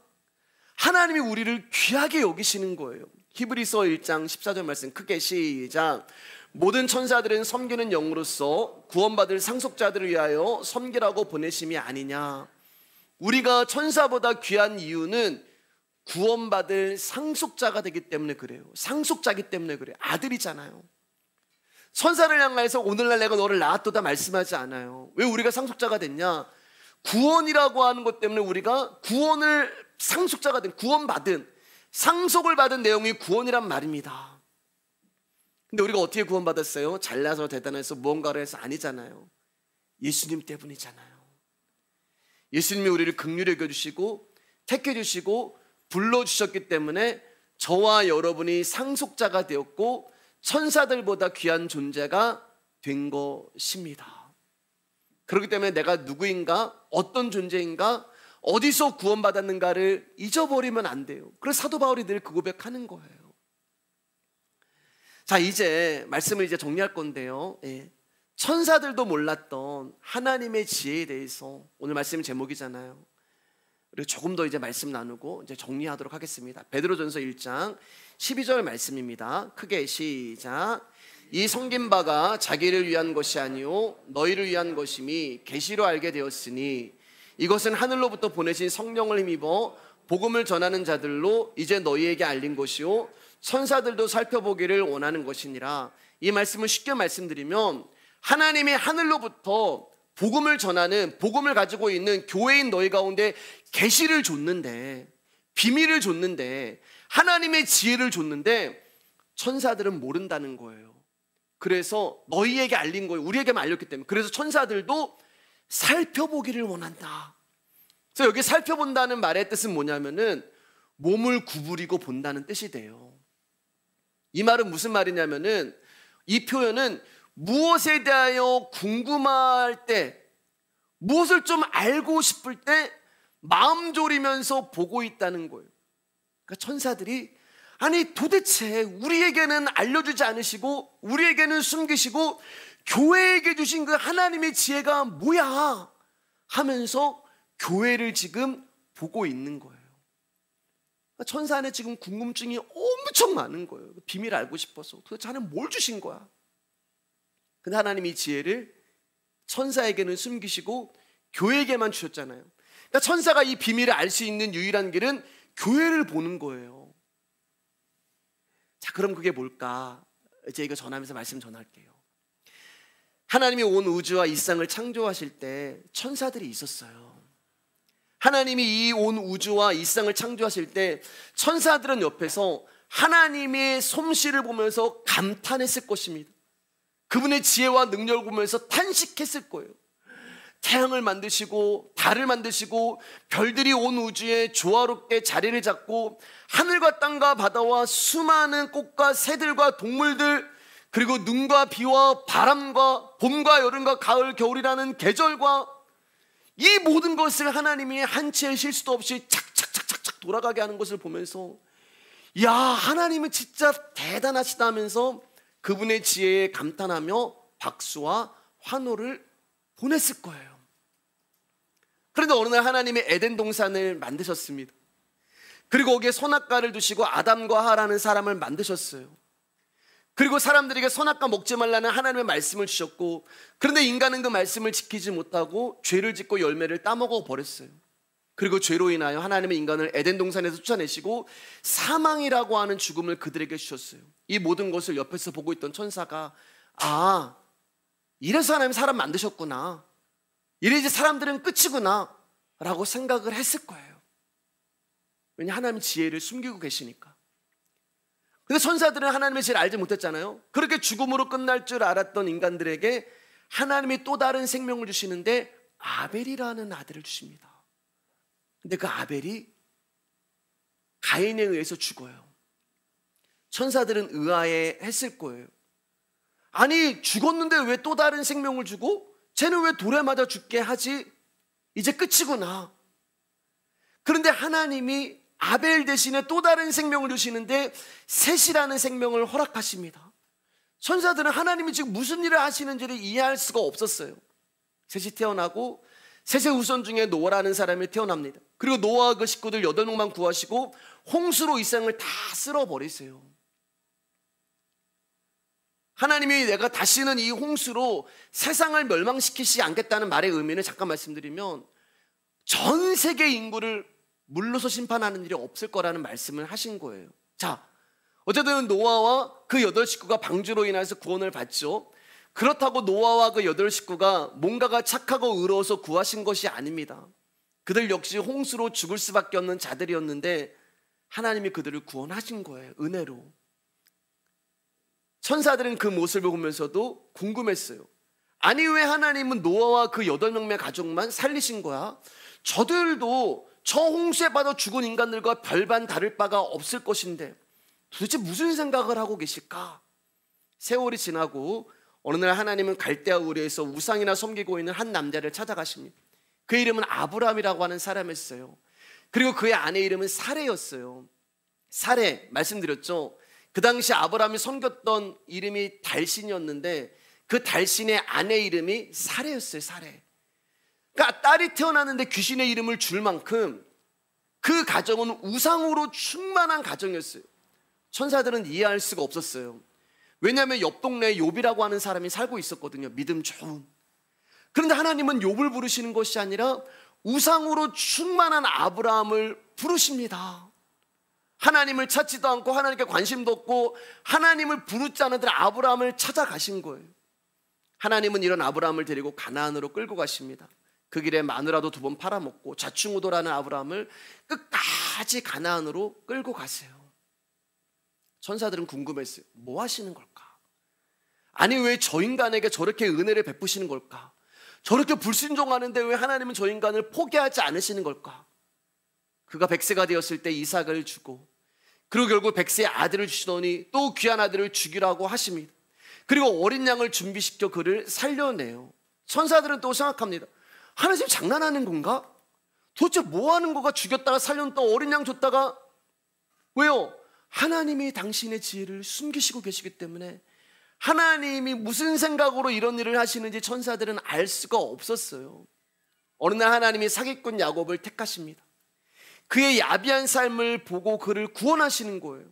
하나님이 우리를 귀하게 여기시는 거예요. 히브리서 1장 14절 말씀 크게 시작. 모든 천사들은 섬기는 영으로서 구원받을 상속자들을 위하여 섬기라고 보내심이 아니냐. 우리가 천사보다 귀한 이유는 구원받을 상속자가 되기 때문에 그래요. 상속자기 때문에 그래요. 아들이잖아요. 천사를 향해서 오늘날 내가 너를 낳았도다 말씀하지 않아요. 왜 우리가 상속자가 됐냐? 구원이라고 하는 것 때문에 우리가 구원을 상속자가 된, 구원받은, 상속을 받은 내용이 구원이란 말입니다. 근데 우리가 어떻게 구원받았어요? 잘나서 대단해서 무언가를 해서 아니잖아요. 예수님 때문이잖아요. 예수님이 우리를 긍휼히 여겨주시고 택해주시고 불러주셨기 때문에 저와 여러분이 상속자가 되었고 천사들보다 귀한 존재가 된 것입니다. 그렇기 때문에 내가 누구인가, 어떤 존재인가, 어디서 구원받았는가를 잊어버리면 안 돼요. 그래서 사도 바울이 늘 그 고백하는 거예요. 자, 이제 말씀을 이제 정리할 건데요. 예. 천사들도 몰랐던 하나님의 지혜에 대해서 오늘 말씀 제목이잖아요. 그리고 조금 더 이제 말씀 나누고 이제 정리하도록 하겠습니다. 베드로전서 1장 12절 말씀입니다. 크게 시작. 이 섬긴 바가 자기를 위한 것이 아니요 너희를 위한 것임이 계시로 알게 되었으니 이것은 하늘로부터 보내신 성령을 힘입어 복음을 전하는 자들로 이제 너희에게 알린 것이요 천사들도 살펴보기를 원하는 것이니라. 이 말씀을 쉽게 말씀드리면 하나님이 하늘로부터 복음을 전하는, 복음을 가지고 있는 교회인 너희 가운데 계시를 줬는데, 비밀을 줬는데, 하나님의 지혜를 줬는데 천사들은 모른다는 거예요. 그래서 너희에게 알린 거예요. 우리에게만 알렸기 때문에. 그래서 천사들도 살펴보기를 원한다. 그래서 여기 살펴본다는 말의 뜻은 뭐냐면은 몸을 구부리고 본다는 뜻이 돼요. 이 말은 무슨 말이냐면은 이 표현은 무엇에 대하여 궁금할 때, 무엇을 좀 알고 싶을 때 마음 졸이면서 보고 있다는 거예요. 그러니까 천사들이 아니 도대체 우리에게는 알려주지 않으시고 우리에게는 숨기시고 교회에게 주신 그 하나님의 지혜가 뭐야 하면서 교회를 지금 보고 있는 거예요. 천사 안에 지금 궁금증이 엄청 많은 거예요. 비밀을 알고 싶어서. 도대체 하나님 뭘 주신 거야? 근데 하나님이 이 지혜를 천사에게는 숨기시고 교회에게만 주셨잖아요. 그러니까 천사가 이 비밀을 알 수 있는 유일한 길은 교회를 보는 거예요. 자, 그럼 그게 뭘까? 이제 이거 전하면서 말씀 전할게요. 하나님이 온 우주와 이 세상을 창조하실 때 천사들이 있었어요. 하나님이 이 온 우주와 이 세상을 창조하실 때 천사들은 옆에서 하나님의 솜씨를 보면서 감탄했을 것입니다. 그분의 지혜와 능력을 보면서 탄식했을 거예요. 태양을 만드시고 달을 만드시고 별들이 온 우주에 조화롭게 자리를 잡고 하늘과 땅과 바다와 수많은 꽃과 새들과 동물들, 그리고 눈과 비와 바람과 봄과 여름과 가을 겨울이라는 계절과 이 모든 것을 하나님이 한 채의 실수도 없이 착착착착착 돌아가게 하는 것을 보면서, 야, 하나님은 진짜 대단하시다 하면서 그분의 지혜에 감탄하며 박수와 환호를 보냈을 거예요. 그런데 어느 날 하나님이 에덴 동산을 만드셨습니다. 그리고 거기에 선악과를 두시고 아담과 하라는 사람을 만드셨어요. 그리고 사람들에게 선악과 먹지 말라는 하나님의 말씀을 주셨고, 그런데 인간은 그 말씀을 지키지 못하고 죄를 짓고 열매를 따먹어 버렸어요. 그리고 죄로 인하여 하나님은 인간을 에덴 동산에서 쫓아내시고 사망이라고 하는 죽음을 그들에게 주셨어요. 이 모든 것을 옆에서 보고 있던 천사가, 아, 이래서 하나님 사람 만드셨구나, 이래 이제 사람들은 끝이구나 라고 생각을 했을 거예요. 왜냐하면 하나님 지혜를 숨기고 계시니까. 근데 천사들은 하나님의 지혜를 알지 못했잖아요. 그렇게 죽음으로 끝날 줄 알았던 인간들에게 하나님이 또 다른 생명을 주시는데 아벨이라는 아들을 주십니다. 근데 그 아벨이 가인에 의해서 죽어요. 천사들은 의아해 했을 거예요. 아니, 죽었는데 왜 또 다른 생명을 주고 쟤는 왜 돌에 맞아 죽게 하지? 이제 끝이구나. 그런데 하나님이 아벨 대신에 또 다른 생명을 주시는데 셋이라는 생명을 허락하십니다. 천사들은 하나님이 지금 무슨 일을 하시는지를 이해할 수가 없었어요. 셋이 태어나고 셋의 후손 중에 노아라는 사람이 태어납니다. 그리고 노아와 그 식구들 8명만 구하시고 홍수로 이 세상을 다 쓸어버리세요. 하나님이 내가 다시는 이 홍수로 세상을 멸망시키지 않겠다는 말의 의미는 잠깐 말씀드리면, 전 세계 인구를 물로서 심판하는 일이 없을 거라는 말씀을 하신 거예요. 자, 어쨌든 노아와 그 8식구가 방주로 인해서 구원을 받죠. 그렇다고 노아와 그 8식구가 뭔가가 착하고 의로워서 구하신 것이 아닙니다. 그들 역시 홍수로 죽을 수밖에 없는 자들이었는데 하나님이 그들을 구원하신 거예요. 은혜로. 천사들은 그 모습을 보면서도 궁금했어요. 아니, 왜 하나님은 노아와 그 8명의 가족만 살리신 거야? 저들도 저 홍수에 빠져 죽은 인간들과 별반 다를 바가 없을 것인데 도대체 무슨 생각을 하고 계실까? 세월이 지나고 어느 날 하나님은 갈대아 우르에서 우상이나 섬기고 있는 한 남자를 찾아가십니다. 그 이름은 아브람이라고 하는 사람이었어요. 그리고 그의 아내 이름은 사레였어요. 사레, 말씀드렸죠. 그 당시 아브람이 섬겼던 이름이 달신이었는데 그 달신의 아내 이름이 사레였어요. 사레. 그러니까 딸이 태어났는데 귀신의 이름을 줄 만큼 그 가정은 우상으로 충만한 가정이었어요. 천사들은 이해할 수가 없었어요. 왜냐하면 옆 동네에 욥이라고 하는 사람이 살고 있었거든요. 믿음 좋은. 그런데 하나님은 욥을 부르시는 것이 아니라 우상으로 충만한 아브라함을 부르십니다. 하나님을 찾지도 않고 하나님께 관심도 없고 하나님을 부르지 않은 아브라함을 찾아가신 거예요. 하나님은 이런 아브라함을 데리고 가나안으로 끌고 가십니다. 그 길에 마누라도 2번 팔아먹고 좌충우돌하는 아브라함을 끝까지 가나안으로 끌고 가세요. 천사들은 궁금했어요. 뭐 하시는 걸까? 아니, 왜 저 인간에게 저렇게 은혜를 베푸시는 걸까? 저렇게 불순종하는데 왜 하나님은 저 인간을 포기하지 않으시는 걸까? 그가 100세가 되었을 때 이삭을 주고, 그리고 결국 100세의 아들을 주시더니 또 귀한 아들을 죽이라고 하십니다. 그리고 어린 양을 준비시켜 그를 살려내요. 천사들은 또 생각합니다. 하나님 장난하는 건가? 도대체 뭐 하는 거가 죽였다가 살렸다가 어린 양 줬다가. 왜요? 하나님이 당신의 지혜를 숨기시고 계시기 때문에 하나님이 무슨 생각으로 이런 일을 하시는지 천사들은 알 수가 없었어요. 어느 날 하나님이 사기꾼 야곱을 택하십니다. 그의 야비한 삶을 보고 그를 구원하시는 거예요.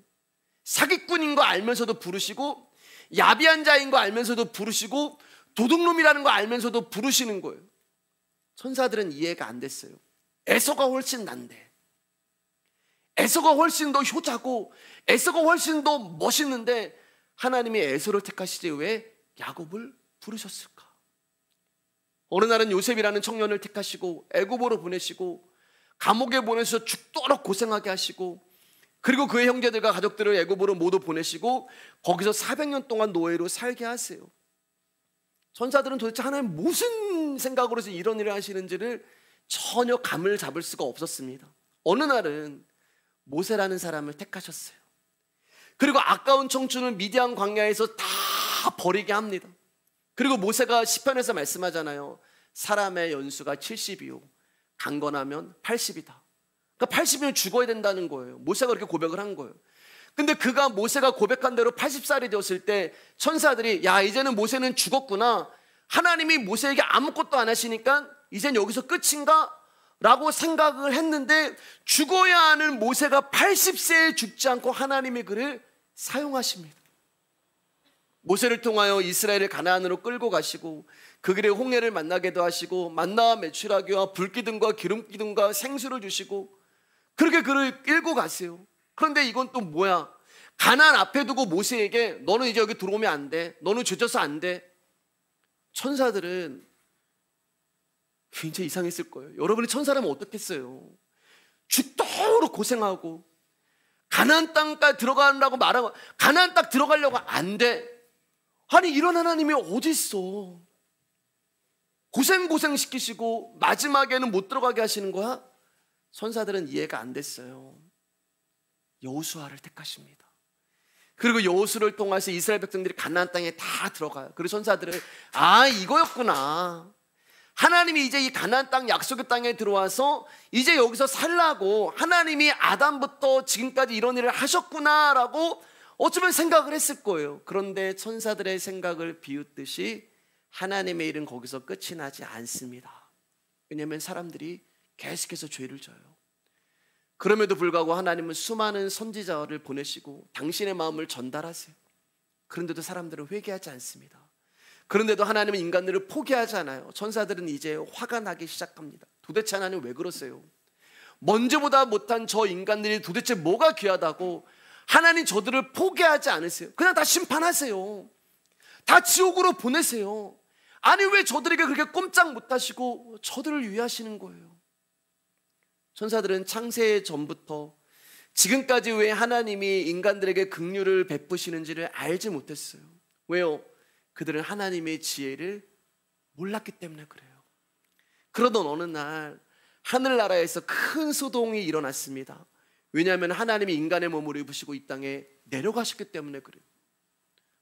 사기꾼인 거 알면서도 부르시고, 야비한 자인 거 알면서도 부르시고, 도둑놈이라는 거 알면서도 부르시는 거예요. 천사들은 이해가 안 됐어요. 에서가 훨씬 난데, 에서가 훨씬 더 효자고 에서가 훨씬 더 멋있는데 하나님이 에서를 택하시지 왜 야곱을 부르셨을까? 어느 날은 요셉이라는 청년을 택하시고 애굽으로 보내시고 감옥에 보내서 죽도록 고생하게 하시고, 그리고 그의 형제들과 가족들을 애굽으로 모두 보내시고 거기서 400년 동안 노예로 살게 하세요. 천사들은 도대체 하나님 무슨 생각으로 이런 일을 하시는지를 전혀 감을 잡을 수가 없었습니다. 어느 날은 모세라는 사람을 택하셨어요. 그리고 아까운 청춘을 미디안 광야에서 다 버리게 합니다. 그리고 모세가 시편에서 말씀하잖아요. 사람의 연수가 70이요 강건하면 80이다. 그러니까 80이면 죽어야 된다는 거예요. 모세가 그렇게 고백을 한 거예요. 근데 모세가 고백한 대로 80살이 되었을 때 천사들이 야, 이제는 모세는 죽었구나, 하나님이 모세에게 아무것도 안 하시니까 이젠 여기서 끝인가? 라고 생각을 했는데, 죽어야 하는 모세가 80세에 죽지 않고 하나님이 그를 사용하십니다. 모세를 통하여 이스라엘을 가나안으로 끌고 가시고 그 길에 홍해를 만나게도 하시고 만나와 메추라기와 불기둥과 기름기둥과 생수를 주시고 그렇게 그를 끌고 가세요. 그런데 이건 또 뭐야? 가나안 앞에 두고 모세에게 너는 이제 여기 들어오면 안 돼, 너는 죄져서 안 돼. 천사들은 굉장히 이상했을 거예요. 여러분이 천사라면 어떻겠어요? 죽도록 고생하고 가나안 땅까지 들어가려고 말하고 가나안 땅 들어가려고 안 돼. 아니, 이런 하나님이 어디 있어? 고생 시키시고 마지막에는 못 들어가게 하시는 거야? 천사들은 이해가 안 됐어요. 여호수아를 택하십니다. 그리고 여호수아를 통해서 이스라엘 백성들이 가나안 땅에 다 들어가요. 그리고 천사들은 이거였구나, 하나님이 이제 이 가나안 땅 약속의 땅에 들어와서 이제 여기서 살라고 하나님이 아담부터 지금까지 이런 일을 하셨구나라고 어쩌면 생각을 했을 거예요. 그런데 천사들의 생각을 비웃듯이 하나님의 일은 거기서 끝이 나지 않습니다. 왜냐하면 사람들이 계속해서 죄를 져요. 그럼에도 불구하고 하나님은 수많은 선지자를 보내시고 당신의 마음을 전달하세요. 그런데도 사람들은 회개하지 않습니다. 그런데도 하나님은 인간들을 포기하지 않아요. 천사들은 이제 화가 나기 시작합니다. 도대체 하나님 왜 그러세요? 먼저보다 못한 저 인간들이 도대체 뭐가 귀하다고 하나님 저들을 포기하지 않으세요? 그냥 다 심판하세요. 다 지옥으로 보내세요. 아니, 왜 저들에게 그렇게 꼼짝 못하시고 저들을 위하시는 거예요? 천사들은 창세 전부터 지금까지 왜 하나님이 인간들에게 긍휼을 베푸시는지를 알지 못했어요. 왜요? 그들은 하나님의 지혜를 몰랐기 때문에 그래요. 그러던 어느 날 하늘나라에서 큰 소동이 일어났습니다. 왜냐하면 하나님이 인간의 몸을 입으시고 이 땅에 내려가셨기 때문에 그래요.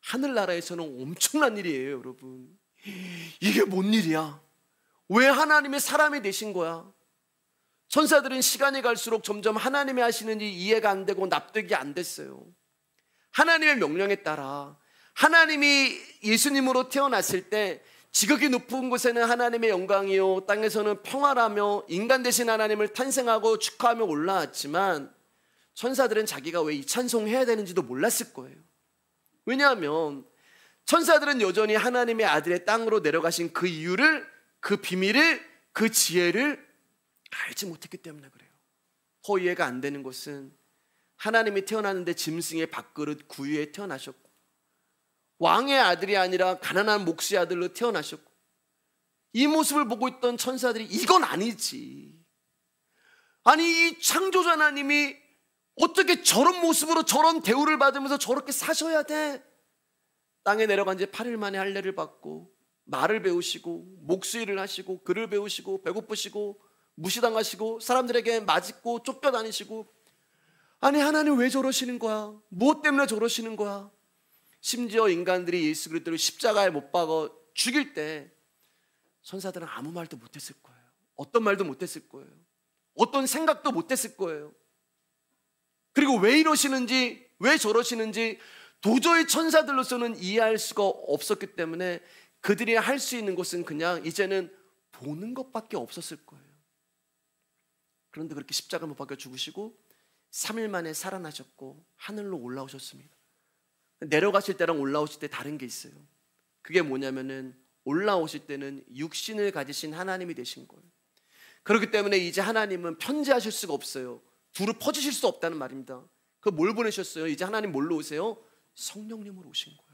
하늘나라에서는 엄청난 일이에요, 여러분. 이게 뭔 일이야? 왜 하나님의 사람이 되신 거야? 천사들은 시간이 갈수록 점점 하나님이 하시는 일이 이해가 안 되고 납득이 안 됐어요. 하나님의 명령에 따라 하나님이 예수님으로 태어났을 때 지극히 높은 곳에는 하나님의 영광이요 땅에서는 평화라며 인간 대신 하나님을 탄생하고 축하하며 올라왔지만 천사들은 자기가 왜 이 찬송해야 되는지도 몰랐을 거예요. 왜냐하면 천사들은 여전히 하나님의 아들의 땅으로 내려가신 그 이유를, 그 비밀을, 그 지혜를 알지 못했기 때문에 그래요. 더 이해가 안 되는 것은 하나님이 태어났는데 짐승의 밥그릇 구유에 태어나셨고 왕의 아들이 아니라 가난한 목수의 아들로 태어나셨고, 이 모습을 보고 있던 천사들이 이건 아니지, 아니 이 창조자 하나님이 어떻게 저런 모습으로 저런 대우를 받으면서 저렇게 사셔야 돼? 땅에 내려간 지 8일 만에 할례를 받고 말을 배우시고 목수 일을 하시고 글을 배우시고 배고프시고 무시당하시고 사람들에게 맞고 쫓겨다니시고, 아니 하나님 왜 저러시는 거야? 무엇 때문에 저러시는 거야? 심지어 인간들이 예수 그리스도를 십자가에 못 박아 죽일 때 천사들은 아무 말도 못했을 거예요. 어떤 말도 못했을 거예요. 어떤 생각도 못했을 거예요. 그리고 왜 이러시는지, 왜 저러시는지 도저히 천사들로서는 이해할 수가 없었기 때문에 그들이 할 수 있는 것은 그냥 이제는 보는 것밖에 없었을 거예요. 그런데 그렇게 십자가 못 박혀 죽으시고 3일 만에 살아나셨고 하늘로 올라오셨습니다. 내려가실 때랑 올라오실 때 다른 게 있어요. 그게 뭐냐면은 올라오실 때는 육신을 가지신 하나님이 되신 거예요. 그렇기 때문에 이제 하나님은 편재하실 수가 없어요. 두루 퍼지실 수 없다는 말입니다. 그 뭘 보내셨어요? 이제 하나님 뭘로 오세요? 성령님으로 오신 거예요.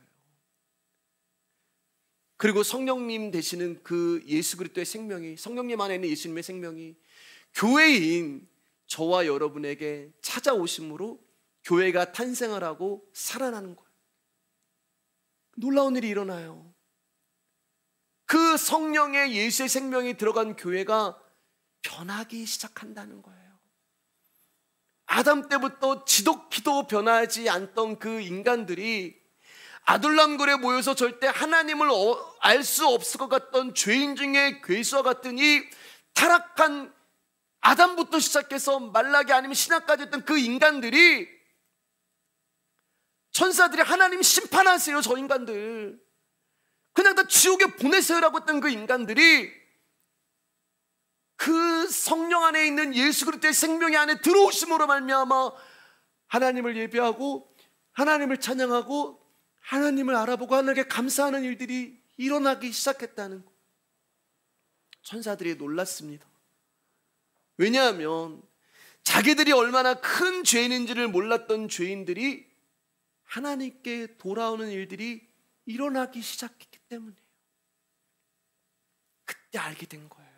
그리고 성령님 되시는 그 예수 그리스도의 생명이, 성령님 안에 있는 예수님의 생명이 교회인 저와 여러분에게 찾아오심으로 교회가 탄생을 하고 살아나는 거예요. 놀라운 일이 일어나요. 그 성령의 예수의 생명이 들어간 교회가 변하기 시작한다는 거예요. 아담 때부터 지독히도 변하지 않던 그 인간들이 아둘람굴에 모여서 절대 하나님을 알 수 없을 것 같던 죄인 중에 괴수와 같은 이 타락한 아담부터 시작해서 말라기 아니면 신학까지 했던 그 인간들이, 천사들이 하나님 심판하세요, 저 인간들 그냥 다 지옥에 보내세요라고 했던 그 인간들이 그 성령 안에 있는 예수 그리스도의 생명이 안에 들어오심으로 말미암아 하나님을 예배하고 하나님을 찬양하고 하나님을 알아보고 하나님께 감사하는 일들이 일어나기 시작했다는 거. 천사들이 놀랐습니다. 왜냐하면 자기들이 얼마나 큰 죄인인지를 몰랐던 죄인들이 하나님께 돌아오는 일들이 일어나기 시작했기 때문이에요. 그때 알게 된 거예요.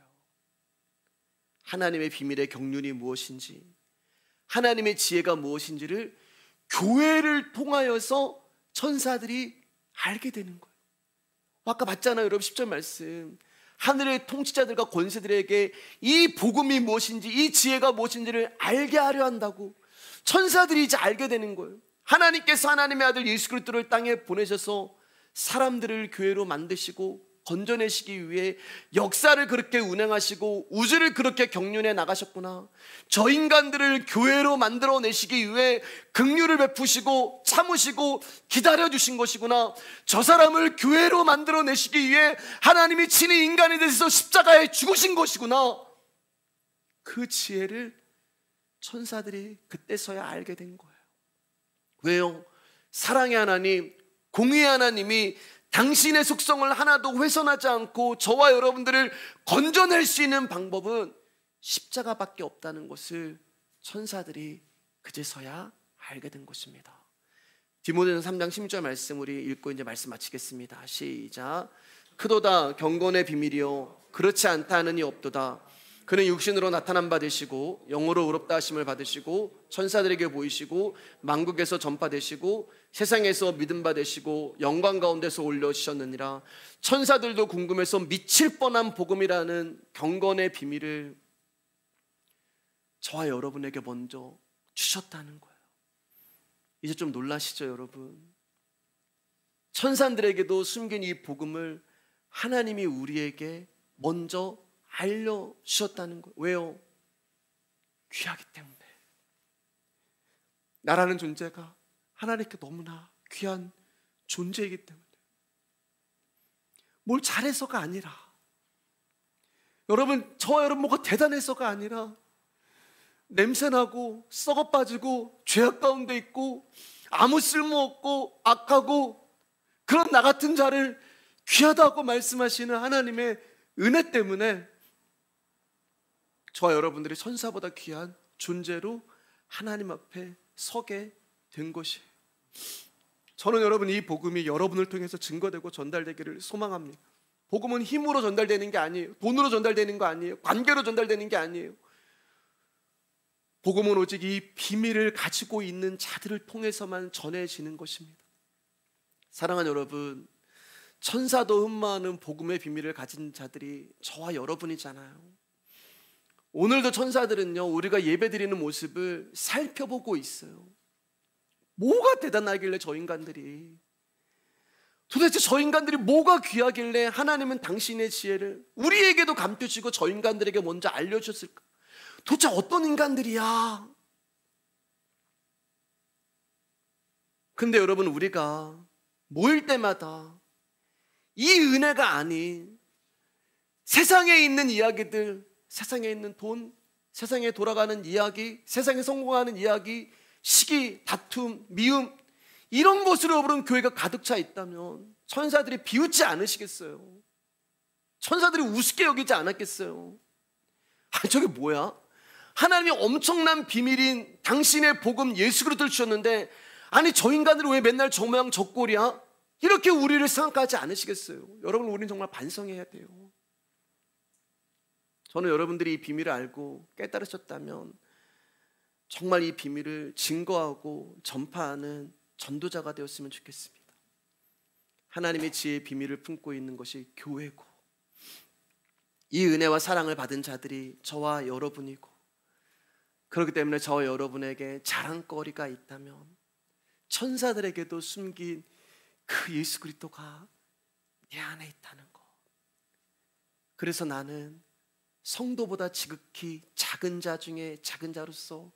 하나님의 비밀의 경륜이 무엇인지, 하나님의 지혜가 무엇인지를 교회를 통하여서 천사들이 알게 되는 거예요. 아까 봤잖아요, 여러분 10절 말씀. 하늘의 통치자들과 권세들에게 이 복음이 무엇인지, 이 지혜가 무엇인지를 알게 하려 한다고 천사들이 이제 알게 되는 거예요. 하나님께서 하나님의 아들 예수 그리스도를 땅에 보내셔서 사람들을 교회로 만드시고 건져내시기 위해 역사를 그렇게 운행하시고 우주를 그렇게 경륜해 나가셨구나. 저 인간들을 교회로 만들어내시기 위해 긍휼을 베푸시고 참으시고 기다려주신 것이구나. 저 사람을 교회로 만들어내시기 위해 하나님이 친히 인간이 되셔서 십자가에 죽으신 것이구나. 그 지혜를 천사들이 그때서야 알게 된 거예요. 왜요? 사랑의 하나님, 공의의 하나님이 당신의 속성을 하나도 훼손하지 않고 저와 여러분들을 건져낼 수 있는 방법은 십자가밖에 없다는 것을 천사들이 그제서야 알게 된 것입니다. 디모데전서 3장 16절 말씀 우리 읽고 이제 말씀 마치겠습니다. 시작. 크도다 경건의 비밀이요 그렇지 않다 하느니 없도다. 그는 육신으로 나타난 바 되시고 영으로 의롭다 하심을 받으시고 천사들에게 보이시고 만국에서 전파되시고 세상에서 믿음 받으시고 영광 가운데서 올려주셨느니라. 천사들도 궁금해서 미칠 뻔한 복음이라는 경건의 비밀을 저와 여러분에게 먼저 주셨다는 거예요. 이제 좀 놀라시죠, 여러분? 천사들에게도 숨긴 이 복음을 하나님이 우리에게 먼저 알려주셨다는 거예요. 왜요? 귀하기 때문에. 나라는 존재가 하나님께 너무나 귀한 존재이기 때문에. 뭘 잘해서가 아니라, 여러분, 저와 여러분 뭐가 대단해서가 아니라 냄새나고 썩어 빠지고 죄악 가운데 있고 아무 쓸모없고 악하고 그런 나 같은 자를 귀하다고 말씀하시는 하나님의 은혜 때문에 저와 여러분들이 천사보다 귀한 존재로 하나님 앞에 서게 된 것이에요. 저는 여러분 이 복음이 여러분을 통해서 증거되고 전달되기를 소망합니다. 복음은 힘으로 전달되는 게 아니에요. 돈으로 전달되는 거 아니에요. 관계로 전달되는 게 아니에요. 복음은 오직 이 비밀을 가지고 있는 자들을 통해서만 전해지는 것입니다. 사랑하는 여러분, 천사도 흠모하는 복음의 비밀을 가진 자들이 저와 여러분이잖아요. 오늘도 천사들은요, 우리가 예배드리는 모습을 살펴보고 있어요. 뭐가 대단하길래 저 인간들이, 도대체 저 인간들이 뭐가 귀하길래 하나님은 당신의 지혜를 우리에게도 감춰주시고 저 인간들에게 먼저 알려주셨을까? 도대체 어떤 인간들이야? 근데 여러분, 우리가 모일 때마다 이 은혜가 아닌 세상에 있는 이야기들, 세상에 있는 돈, 세상에 돌아가는 이야기, 세상에 성공하는 이야기, 시기, 다툼, 미움, 이런 것으로 여러분 교회가 가득 차 있다면 천사들이 비웃지 않으시겠어요? 천사들이 우습게 여기지 않았겠어요? 저게 뭐야? 하나님이 엄청난 비밀인 당신의 복음 예수 그리스도를 주셨는데, 아니 저 인간들은 왜 맨날 저 모양 저 꼴이야? 이렇게 우리를 생각하지 않으시겠어요? 여러분, 우리는 정말 반성해야 돼요. 저는 여러분들이 이 비밀을 알고 깨달으셨다면 정말 이 비밀을 증거하고 전파하는 전도자가 되었으면 좋겠습니다. 하나님의 지혜의 비밀을 품고 있는 것이 교회고, 이 은혜와 사랑을 받은 자들이 저와 여러분이고, 그렇기 때문에 저와 여러분에게 자랑거리가 있다면 천사들에게도 숨긴 그 예수 그리스도가 내 안에 있다는 것. 그래서 나는 성도보다 지극히 작은 자 중에 작은 자로서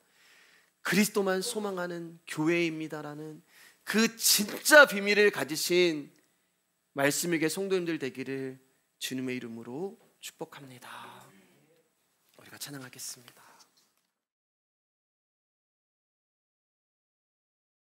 그리스도만 소망하는 교회입니다라는 그 진짜 비밀을 가지신 말씀에게 성도님들 되기를 주님의 이름으로 축복합니다. 우리가 찬양하겠습니다.